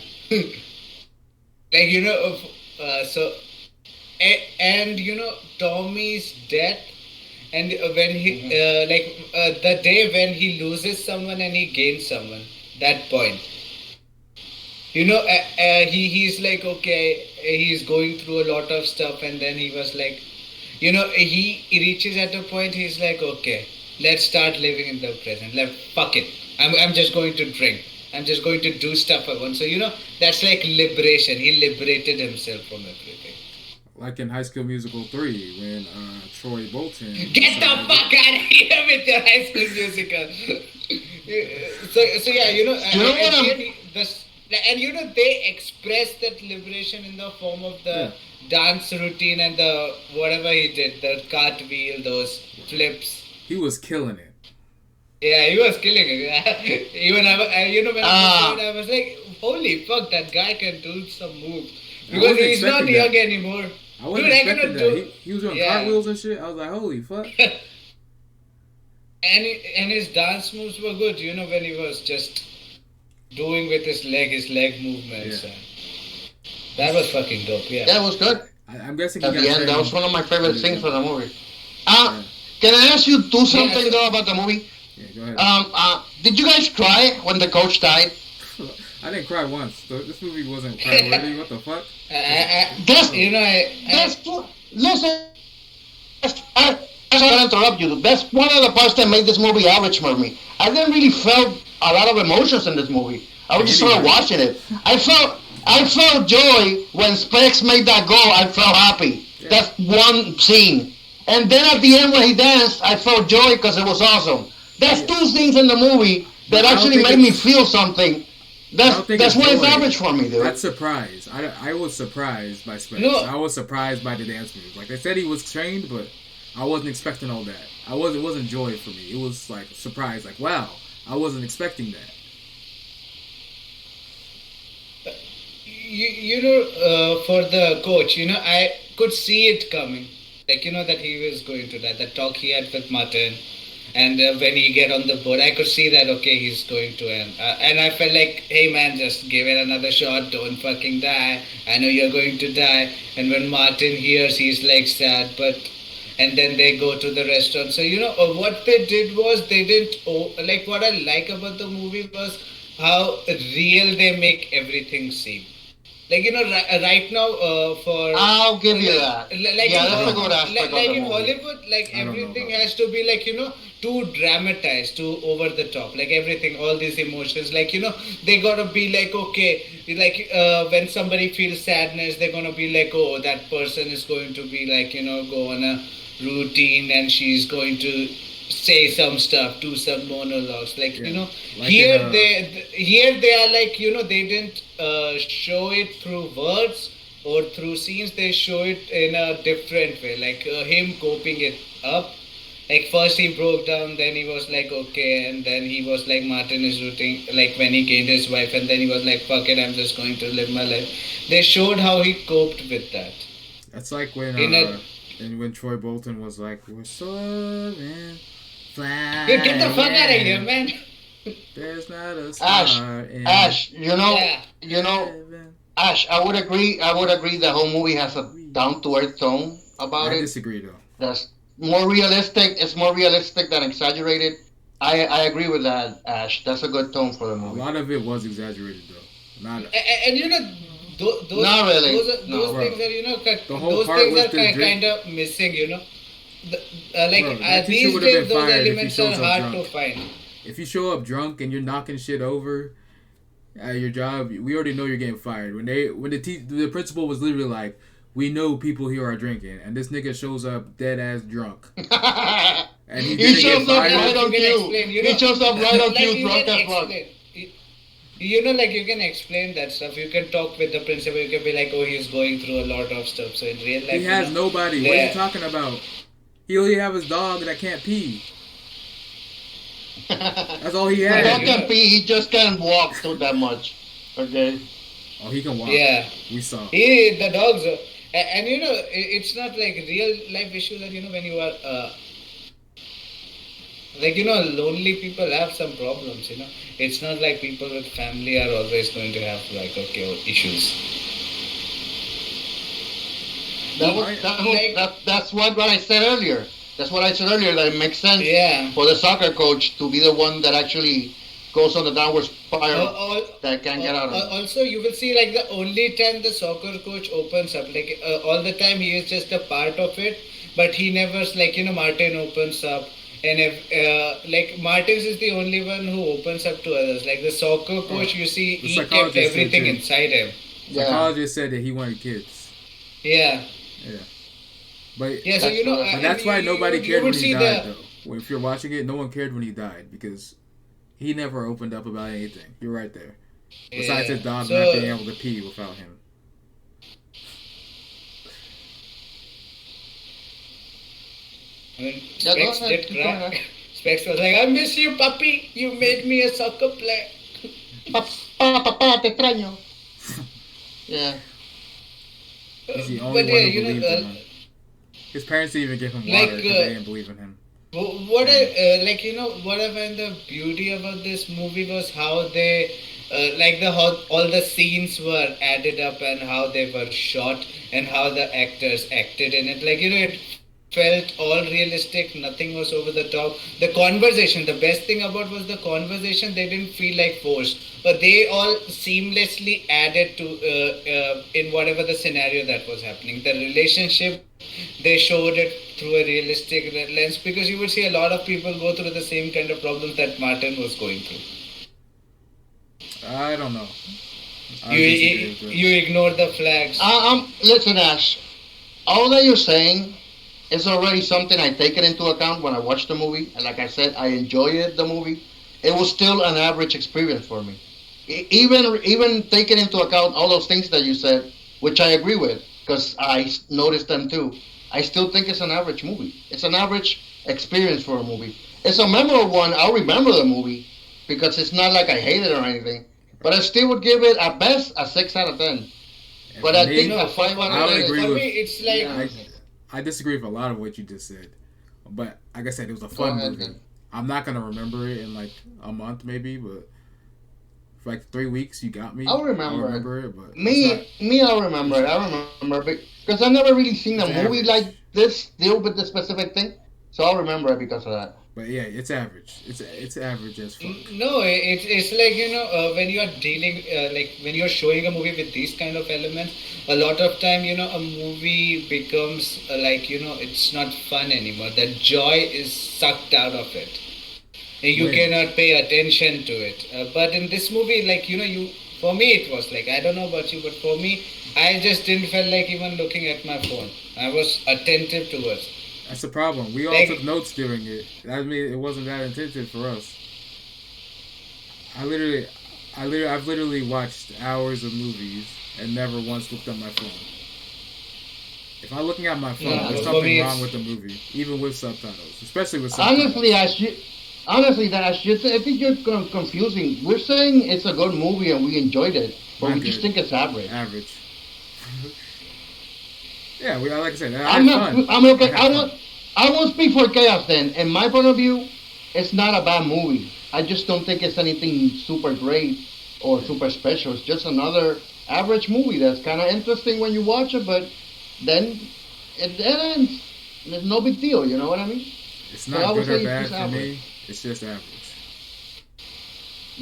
Like so and Tommy's death, and when he the day when he loses someone and he gains someone, that point, he's like, okay, he's going through a lot of stuff, and then he was like, he reaches at a point, he's like, okay, let's start living in the present. Fuck it, I'm just going to drink, I'm just going to do stuff I want. So that's like liberation. He liberated himself from everything. Like in High School Musical 3, when Troy Bolton Get the decided. fuck out of here with your High School Musical. So yeah, You know at what the I'm? end, and they express that liberation in the form of Yeah. the dance routine and the whatever he did, the cartwheel, those flips. He was killing it. Yeah, he was killing it. Yeah. Even when I Ah, was it, I was like, holy fuck, that guy can do some moves I because wasn't he's not expecting young that. anymore. I wasn't Dude, I expecting cannot that. do. He was doing Yeah. cartwheels and shit. I was like, holy fuck. And his dance moves were good, when he was just doing with his leg movements. Yeah. That was fucking dope, yeah. yeah, it was good. I'm guessing he At got the end, that was trained. one of my favorite scenes from the movie. Yeah. Can I ask you do Yeah, something so, though about the movie? Yeah, go ahead. Did you guys cry when the coach died? I didn't cry once. This movie wasn't cry worthy. What the fuck? That's I that's listen. I'm sorry to interrupt you. That's one of the parts that made this movie average for me. I didn't really feel a lot of emotions in this movie. I was just sort of Anybody. watching it. I felt joy when Specs made that goal. I felt happy. Yeah. That's one scene. And then at the end when he danced, I felt joy because it was awesome. That's Yeah. two things in the movie But that I don't actually think made me it's- feel something. I don't think That's it's why it's joy. average for me, dude. That's surprise. I was surprised by Specs. No. I was surprised by the dance moves. Like they said, he was trained, but I wasn't expecting all that. It wasn't joy for me. It was like surprise. Like wow, I wasn't expecting that. for the coach, I could see it coming. Like, that he was going to that. The talk he had with Martin. And when he get on the board, I could see that, okay, he's going to end. And I felt like, hey man, just give it another shot. Don't fucking die. I know you're going to die. And when Martin hears, he's like sad. And then they go to the restaurant. So, what they did was they didn't, like what I like about the movie was how real they make everything seem. Like right now for I'll give you that. like Yeah, in I that's a don't good know. aspect of like the in movie. Hollywood, like I don't know everything about that. has to be like too dramatized, too over the top, like everything, all these emotions, like they gotta be like okay, like when somebody feels sadness, they're gonna be like, oh, that person is going to be like go on a routine, and she's going to say some stuff, do some monologues, like Yeah, like in here they are like they didn't show it through words or through scenes, they show it in a different way, like him coping it up. Like first he broke down, then he was like okay, and then he was like Martin is rooting, like when he gained his wife, and then he was like fuck it, I'm just going to live my life. They showed how he coped with that that's like when in a and when Troy Bolton was like, "We're soaring, you get the fuck out of here, flying. man. There's not a Ash, star in Ash, Yeah. heaven." Ash. I would agree. I would agree. The whole movie has a down to earth tone about I it. disagree though. That's more realistic. It's more realistic than exaggerated. I agree with that, Ash. That's a good tone for the A movie. lot of it was exaggerated though. Not And those Not really. those No. things bro. are The whole those part things with are the drink, kind of missing. The, bro. That teacher these would have been days those fired if he elements are shows up hard to drunk. find. If you show up drunk and you're knocking shit over at your job, we already know you're getting fired. When the principal was literally like, "We know people here are drinking," and this nigga shows up dead ass drunk, and he He didn't get shows up That right fired. you on can cue. explain. He shows up right on Like cue, you drunk can as fuck. explain. Like you can explain that stuff. You can talk with the principal. You can be like, oh, he's going through a lot of stuff. So in real He life, has nobody. What are you there. talking about? He only have his dog that can't pee. That's all he The Yeah, dog had. can pee. He just can't walk through that much. Okay. Oh, he can walk. Yeah. We saw. The dogs, and it's not like real life issue that when you are like lonely people have some problems. It's not like people with family are always going to have like okay issues. I, Like That's what I said earlier. That's what I said earlier. That it makes sense yeah. for the soccer coach to be the one that actually goes on the downward spiral Al- that can't get out of it. Also, you will see like the only time the soccer coach opens up, like all the time he is just a part of it, but he never like Martin opens up, and if like Martins is the only one who opens up to others. Like the soccer oh, coach, you see, the he kept psychologist said everything too. inside him. Yeah, Psychologist said that he wanted kids. Yeah, Yeah, but yeah. So that's correct. but and that's why nobody you cared would when he see died the though. If you're watching it, no one cared when he died because he never opened up about anything. You're right there. Besides yeah. his dog not being So able to pee without him. I mean, Yeah, go Specs ahead. did Keep going, cry. Ash. Specs was like, "I miss you, puppy. You made me a soccer player." Papá, te extraño. Yeah. He's the only But one yeah, who believed in him. His parents didn't even give him water like because they didn't believe in him. what I like what I find the beauty about this movie was how they like how all the scenes were added up and how they were shot and how the actors acted in it. Like it felt all realistic. Nothing was over the top. The conversation, the best thing about was the conversation. They didn't feel like forced, but they all seamlessly added to in whatever the scenario that was happening. The relationship, they showed it through a realistic lens, because you would see a lot of people go through the same kind of problems that Martin was going through. I don't know. I You disagree with it. you ignore the flags. Listen, Ash. All that you're saying is already something I take it into account when I watch the movie. And like I said, I enjoyed it, the movie. It was still an average experience for me. Even taking into account all those things that you said, which I agree with, because noticed them too. I still think it's an average movie. It's an average experience for a movie. It's a memorable one. I'll remember the movie because it's not like I hate it or anything. But I still would give it at best a 6 out of 10. And But for I think me, a No, five out I of would 10 agree for with. me, it's like Yeah. I disagree with a lot of what you just said, but like I said, it was a Go fun ahead, movie. then. I'm not gonna remember it in like a month, maybe, but for like 3 weeks, you got me. I'll remember it. it, but it's not. Me, I'll remember it. I remember it because I've never really seen a It's movie like average. this deal with this specific thing. So I'll remember it because of that. But yeah, it's average. It's average as fuck. No, it's like when you are dealing like when you're showing a movie with these kind of elements, a lot of time a movie becomes like it's not fun anymore. The joy is sucked out of it. You When cannot pay attention to it. But in this movie, like you for me it was like I don't know about you, but for me I just didn't feel like even looking at my phone. I was attentive towards. that's the problem. We all Like took notes during it. I mean, it wasn't that intensive for us. I literally, I've literally watched hours of movies and never once looked at my phone. If I'm looking at my phone, no, there's for something me wrong it's with the movie, even with subtitles, especially with subtitles. Honestly, I think you're confusing. We're saying it's a good movie and we enjoyed it, but Not we just good, think it's average. average. Yeah, we like I said, I I'm had not. fun. I'm I okay. had fun. I won't speak for Chaos. Then, in my point of view, it's not a bad movie. I just don't think it's anything super great or super special. It's just another average movie that's kind of interesting when you watch it, but then it ends. And it's no big deal. You know what I mean? It's So I not would good or say it's bad just for average. me. It's just average.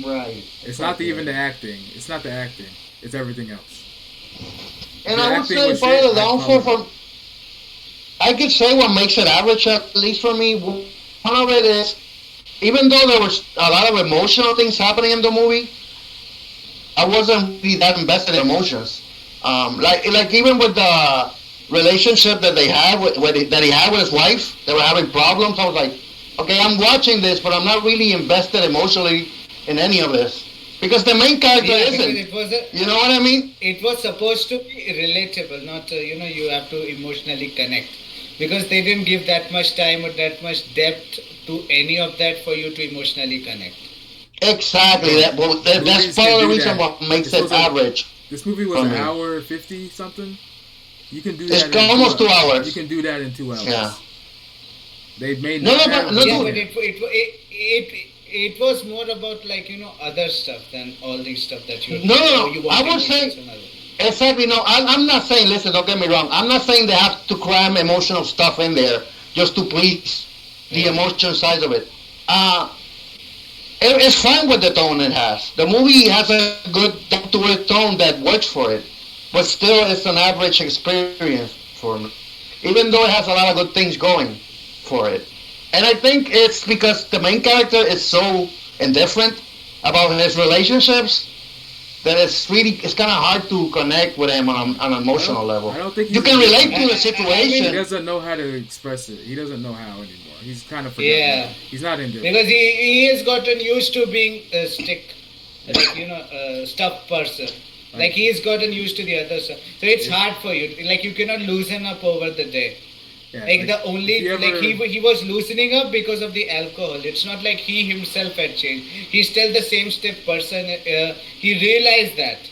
Right. It's not even the acting. It's not the acting. It's everything else. And The I would acting say was part shit. of the I downfall followed it. for I could say what makes it average, at least for me, one of it is even though there was a lot of emotional things happening in the movie, I wasn't really that invested in emotions. Like even with the relationship that they had that he had with his wife, they were having problems. I was like, okay, I'm watching this, but I'm not really invested emotionally in any of this because the main character yeah, because isn't. You know what I mean? it was supposed to be relatable, not you have to emotionally connect because they didn't give that much time or that much depth to any of that for you to emotionally connect. Exactly. Bro, That's movies part can of the do reason that. what makes This was it a average this movie was for an me. hour 50 something. You can do It's that in almost two You hours. can do that in two Yeah. hours. They may No, not no, but have, no, but Yeah, you but dude. can. it was more about like other stuff than all these stuff that you're No, doing. no, Oh, no. you I want would emotions say and other. exactly. No, I'm not saying. Listen, don't get me wrong. I'm not saying they have to cram emotional stuff in there just to please the Yeah. emotion side of it. Uh, it's fine with the tone it has. The movie has a good down to earth tone that works for it, but still, it's an average experience for me. Even though it has a lot of good things going for it. And I think it's because the main character is so indifferent about his relationships that it's kind of hard to connect with him on an emotional I level. don't think You he's can relate indifferent. to the I He mean, situation. doesn't know how to express it. He doesn't know how anymore. He's kind of forgotten yeah, how. He's not indifferent. because he has gotten used to being a stick, like a stuff person. Like Like he has gotten used to the other stuff, so it's if hard for you. Like you cannot loosen up over the day. yeah, Like like the if only you like ever he was loosening up because of the alcohol. It's not like he himself had changed. He's still the same stiff person. He realized that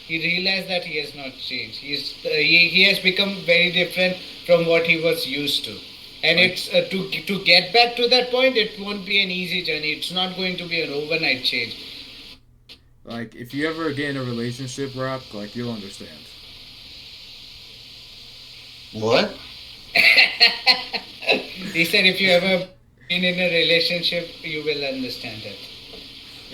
he has not changed. He has become very different from what he was used to. And like it's to get back to that point. It won't be an easy journey. It's not going to be an overnight change. like if you ever get in a relationship, Rock, like you'll understand. What? He said, if you ever been in a relationship, you will understand it.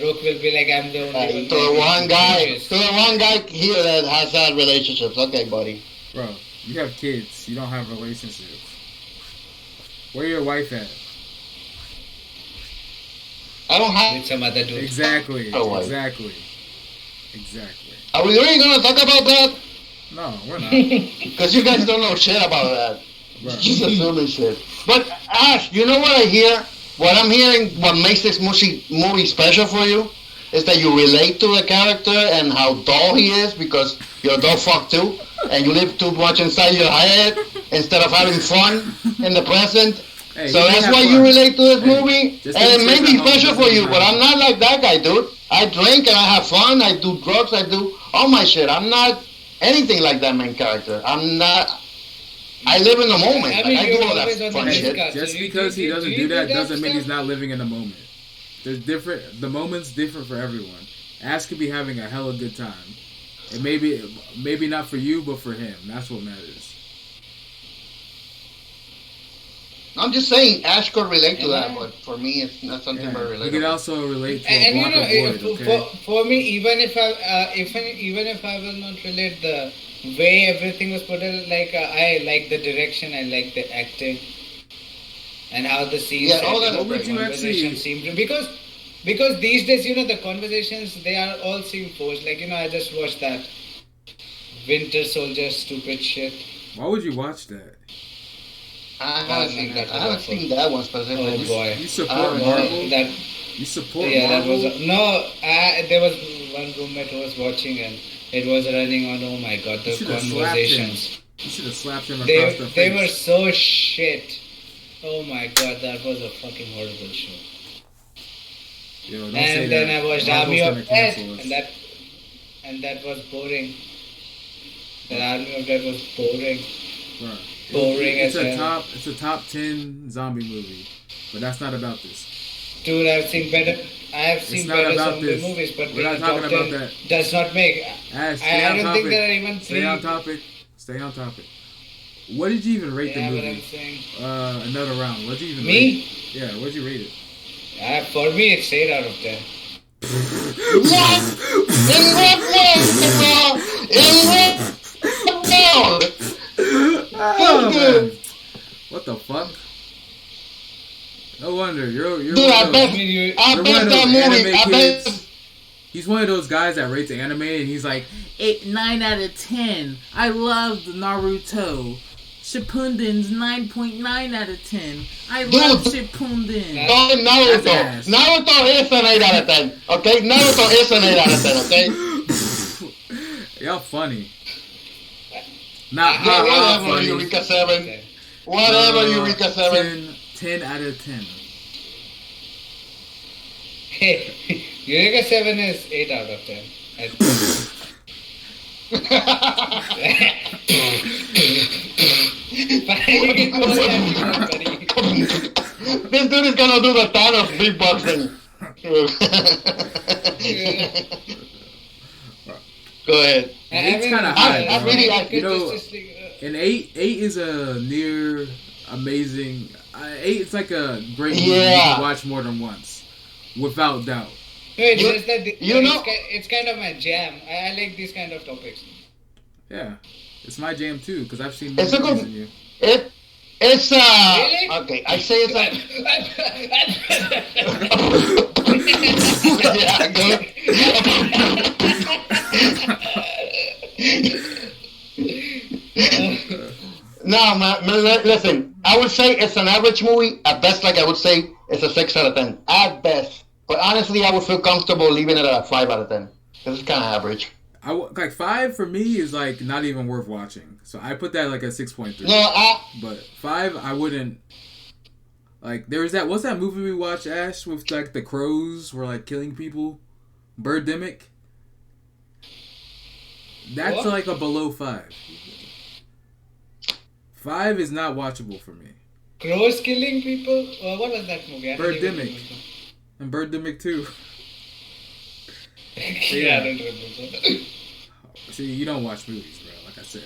Rook will be like, I'm the only one To that the one guy, changes. to the one guy here that has had relationships. Okay, buddy. Bro, you have kids. You don't have relationships. Where your wife at? I don't have With some other dude. Exactly. a wife. Exactly. Exactly. Are we really gonna talk about that? No, we're not. Because you guys don't know shit about that. Bro. Just assuming shit. But Ash, you know what I hear? What I'm hearing, what makes this movie special for you, is that you relate to the character and how dull he is because you're a dull fuck too, and you live too much inside your head instead of having fun in the present. Hey, So you can that's have why fun. you relate to this Hey, movie, just and because it may you're be at home special doesn't for mean you, but I'm not like that guy, dude. I drink and I have fun, I do drugs, I do all my shit. I'm not anything like that main character. I'm not. I live in the moment. I Like mean, I do you're all that always on the fun Hey, shit. discard. So just do because he doesn't do do you that doesn't mean stuff? he's not living in the moment. There's different. The moment's different for everyone. Ash could be having a hella good time. It maybe not for you, but for him. That's what matters. I'm just saying, Ash could relate to that, but for me, it's not something very You can relatable. also relate to a And block of wood, okay? for me, even if I will not relate the way everything was put in, like I like the direction, I like the acting, and how the scenes Yeah, all set, that What is would great. you conversations actually... seem to because these days the conversations they are all seem forced. Like I just watched that Winter Soldier stupid shit. Why would you watch that? I Oh haven't seen man, that. that I was haven't awful. seen that one Oh specifically. boy. You I support haven't Marvel? That You support yeah, that was Marvel? no. There was one roommate who was watching, and it was running on. Oh my god, You the should have slapped him. conversations. You should have slapped him across the They were face. so shit. Oh my god, that was a fucking horrible show. Yo, don't say And then that. I watched Marvel's Army gonna of Dead, cancel us. and that was boring. That Army of Dead was boring. Bruh. Boring It's as a hell. top. It's a top 10 zombie movie, but that's not about this. Dude, I've seen better. I have It's seen not better about zombie this. movies, but We're not being talking top about 10 that. does not make. Ash, stay I on don't topic. think there are even Stay on three. topic. Stay on topic. What did you even rate the Yeah, but I'm movie? saying. Another round. What did you even rate Me? it? Yeah, what'd you rate it? For me, it's 8 out of 10. What? In what world? In what world? Oh, man. What the fuck? No wonder. You're Dude, one I of bet, those, you, I you're one bet of that those movie. anime I kids. bet. He's one of those guys that rates anime and he's like 9 out of 10. I loved Naruto. Shippunden's 9.9 out of 10. I love Shippuden. Oh, Naruto. That's ass. Naruto is an 8 out of 10. Okay? Naruto is an 8 out of 10, okay? Y'all funny. Not Yeah, ha ha whatever, funny. Eureka 7. Whatever, Eureka 7. 10 out of 10. Eureka 7 is 8 out of 10. This dude is gonna do the Thanos beatboxing. Go ahead. It's kind of high. I really like You know, and eight is a near amazing. 8 is like a great movie you Yeah. can watch more than once, without doubt. It's You- just that you know- it's kind of my jam. I like these kind of topics. Yeah, it's my jam too because I've seen It's a movies good- in you. It's Really? okay. I say it's a yeah. No, man. Listen. I would say it's an average movie. At best, like I would say, it's a 6 out of 10. At best. But honestly, I would feel comfortable leaving it at a 5 out of 10. Because it's kind of average. Like 5 for me is like not even worth watching. So I put that like a 6.3. No, But 5, I wouldn't. Like there's that. What's that movie we watched, Ash, with like the crows were like killing people? Birdemic. That's What? like a below 5. 5 is not watchable for me. Crows killing people? What was that movie? I don't even Birdemic. And Birdemic 2. remember. Yeah, I don't remember. See, you don't watch movies, bro. Like I said.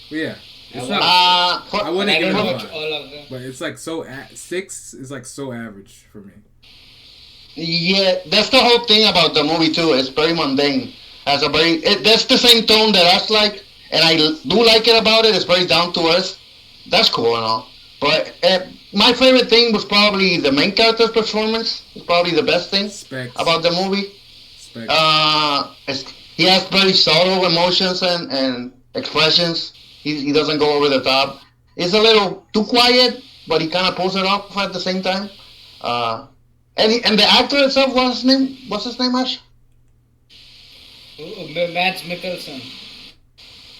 But yeah, it's I not. I I wouldn't give it don't a watch 5. all of them. But it's like so. 6 is like so average for me. yeah, that's the whole thing about the movie too. It's very mundane. Has a very. That's the same tone that us like, and I do like it about it. It's very down to earth. That's cool and all. But my favorite thing was probably the main character's performance. It's probably the best thing Specs. about the movie. Specs. He has very subtle emotions and expressions. He doesn't go over the top. He's a little too quiet, but he kind of pulls it off at the same time. And the actor itself, what's his name? What's his name, Ash? Mads Mikkelsen.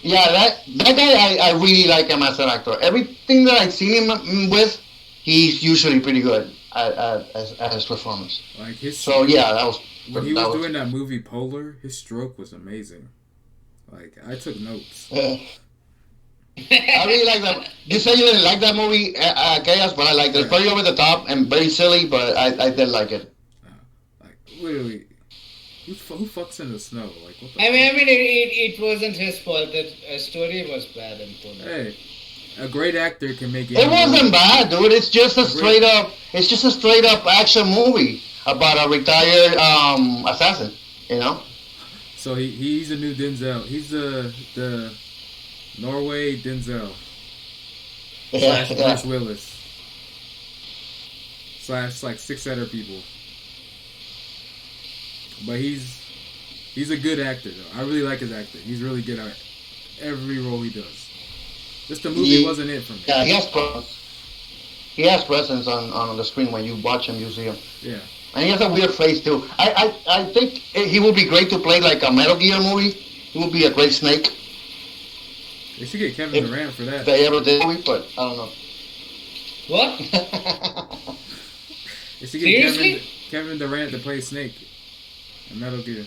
Yeah, that guy, I really like him as an actor. Everything that I've seen him with, he's usually pretty good at his performance. Like his. So yeah, that was When he that was doing that movie Polar, his stroke was amazing. Like I took notes. I really like that. You say you didn't like that movie, Chaos, but I liked it. It's very over the top and very silly, but I did like it. Like literally, who fucks in the snow? Like what the? I mean, it wasn't his fault. The story was bad and poor. Hey, A great actor can make it. It wasn't bad, dude. It's just a straight up. It's just a straight up action movie about a retired assassin. You know. So he's a new Denzel. He's the Norway Denzel slash Bruce Willis slash like 6 other people. But he's a good actor though. I really like his acting. He's really good at every role he does. Just the movie wasn't it for me. Yeah, he has presence on the screen. When you watch him, you see him. Yeah. And he has a weird face too. I think he would be great to play like a Metal Gear movie. He would be a great Snake. They should get Kevin Durant for that. If they ever did a movie, but I don't know. What? They should get Kevin Durant to play Snake in Metal Gear.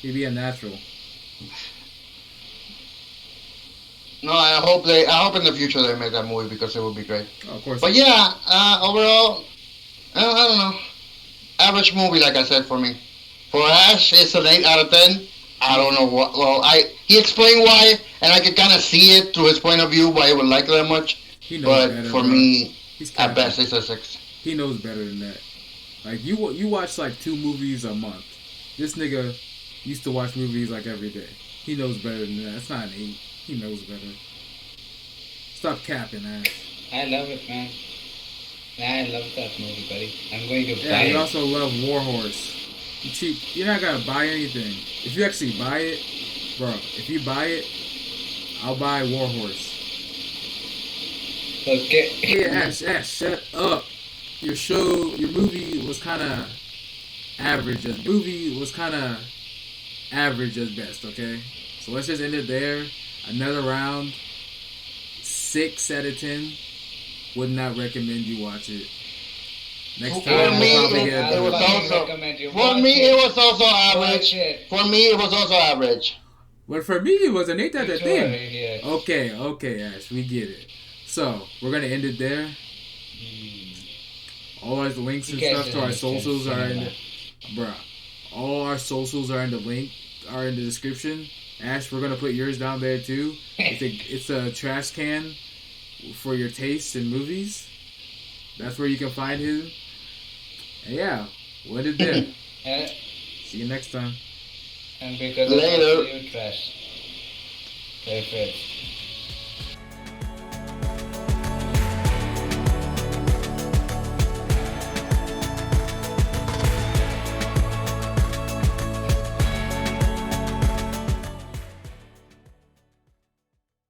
He'd be a natural. No, I hope in the future they make that movie because it would be great. Oh, of course. But yeah, overall, I don't know. Average movie, like I said, for me. For Ash, it's an 8 out of 10. I don't know what. Well, he explained why, and I could kind of see it through his point of view why he would like it that much. He knows but better, for bro. me, at best, it's a 6. He knows better than that. Like you watch like 2 movies a month. This nigga used to watch movies like every day. He knows better than that. It's not an 8. He knows better. Stop capping, Ash. I love it, man. I love that movie, buddy. I'm going to buy Yeah, it. you also love War Horse. You cheap. You're not gonna buy anything. If you actually buy it, bro. If you buy it, I'll buy War Horse. Okay. Hey, Ash, shut up. Your movie was kind of average. Average at best, okay? So let's just end it there. Another round. 6 out of 10. Would not recommend you watch it. Next time, For me, we'll probably get it was also. recommend you For watch me, it. it was also average. Watch it. For me, it was also average. But for me, it was an 8 out of 10. Yeah. Okay, Ash, we get it. So, we're going to end it there. All our links and You guys stuff to our understand socials are in the... cinema. Bruh. All our socials are in the link, are in the description. Ash, we're going to put yours down there too. It's a trash can for your tastes in movies. That's where you can find him. And yeah, we'll end it there. See you next time. And because Later. of you trash. Perfect.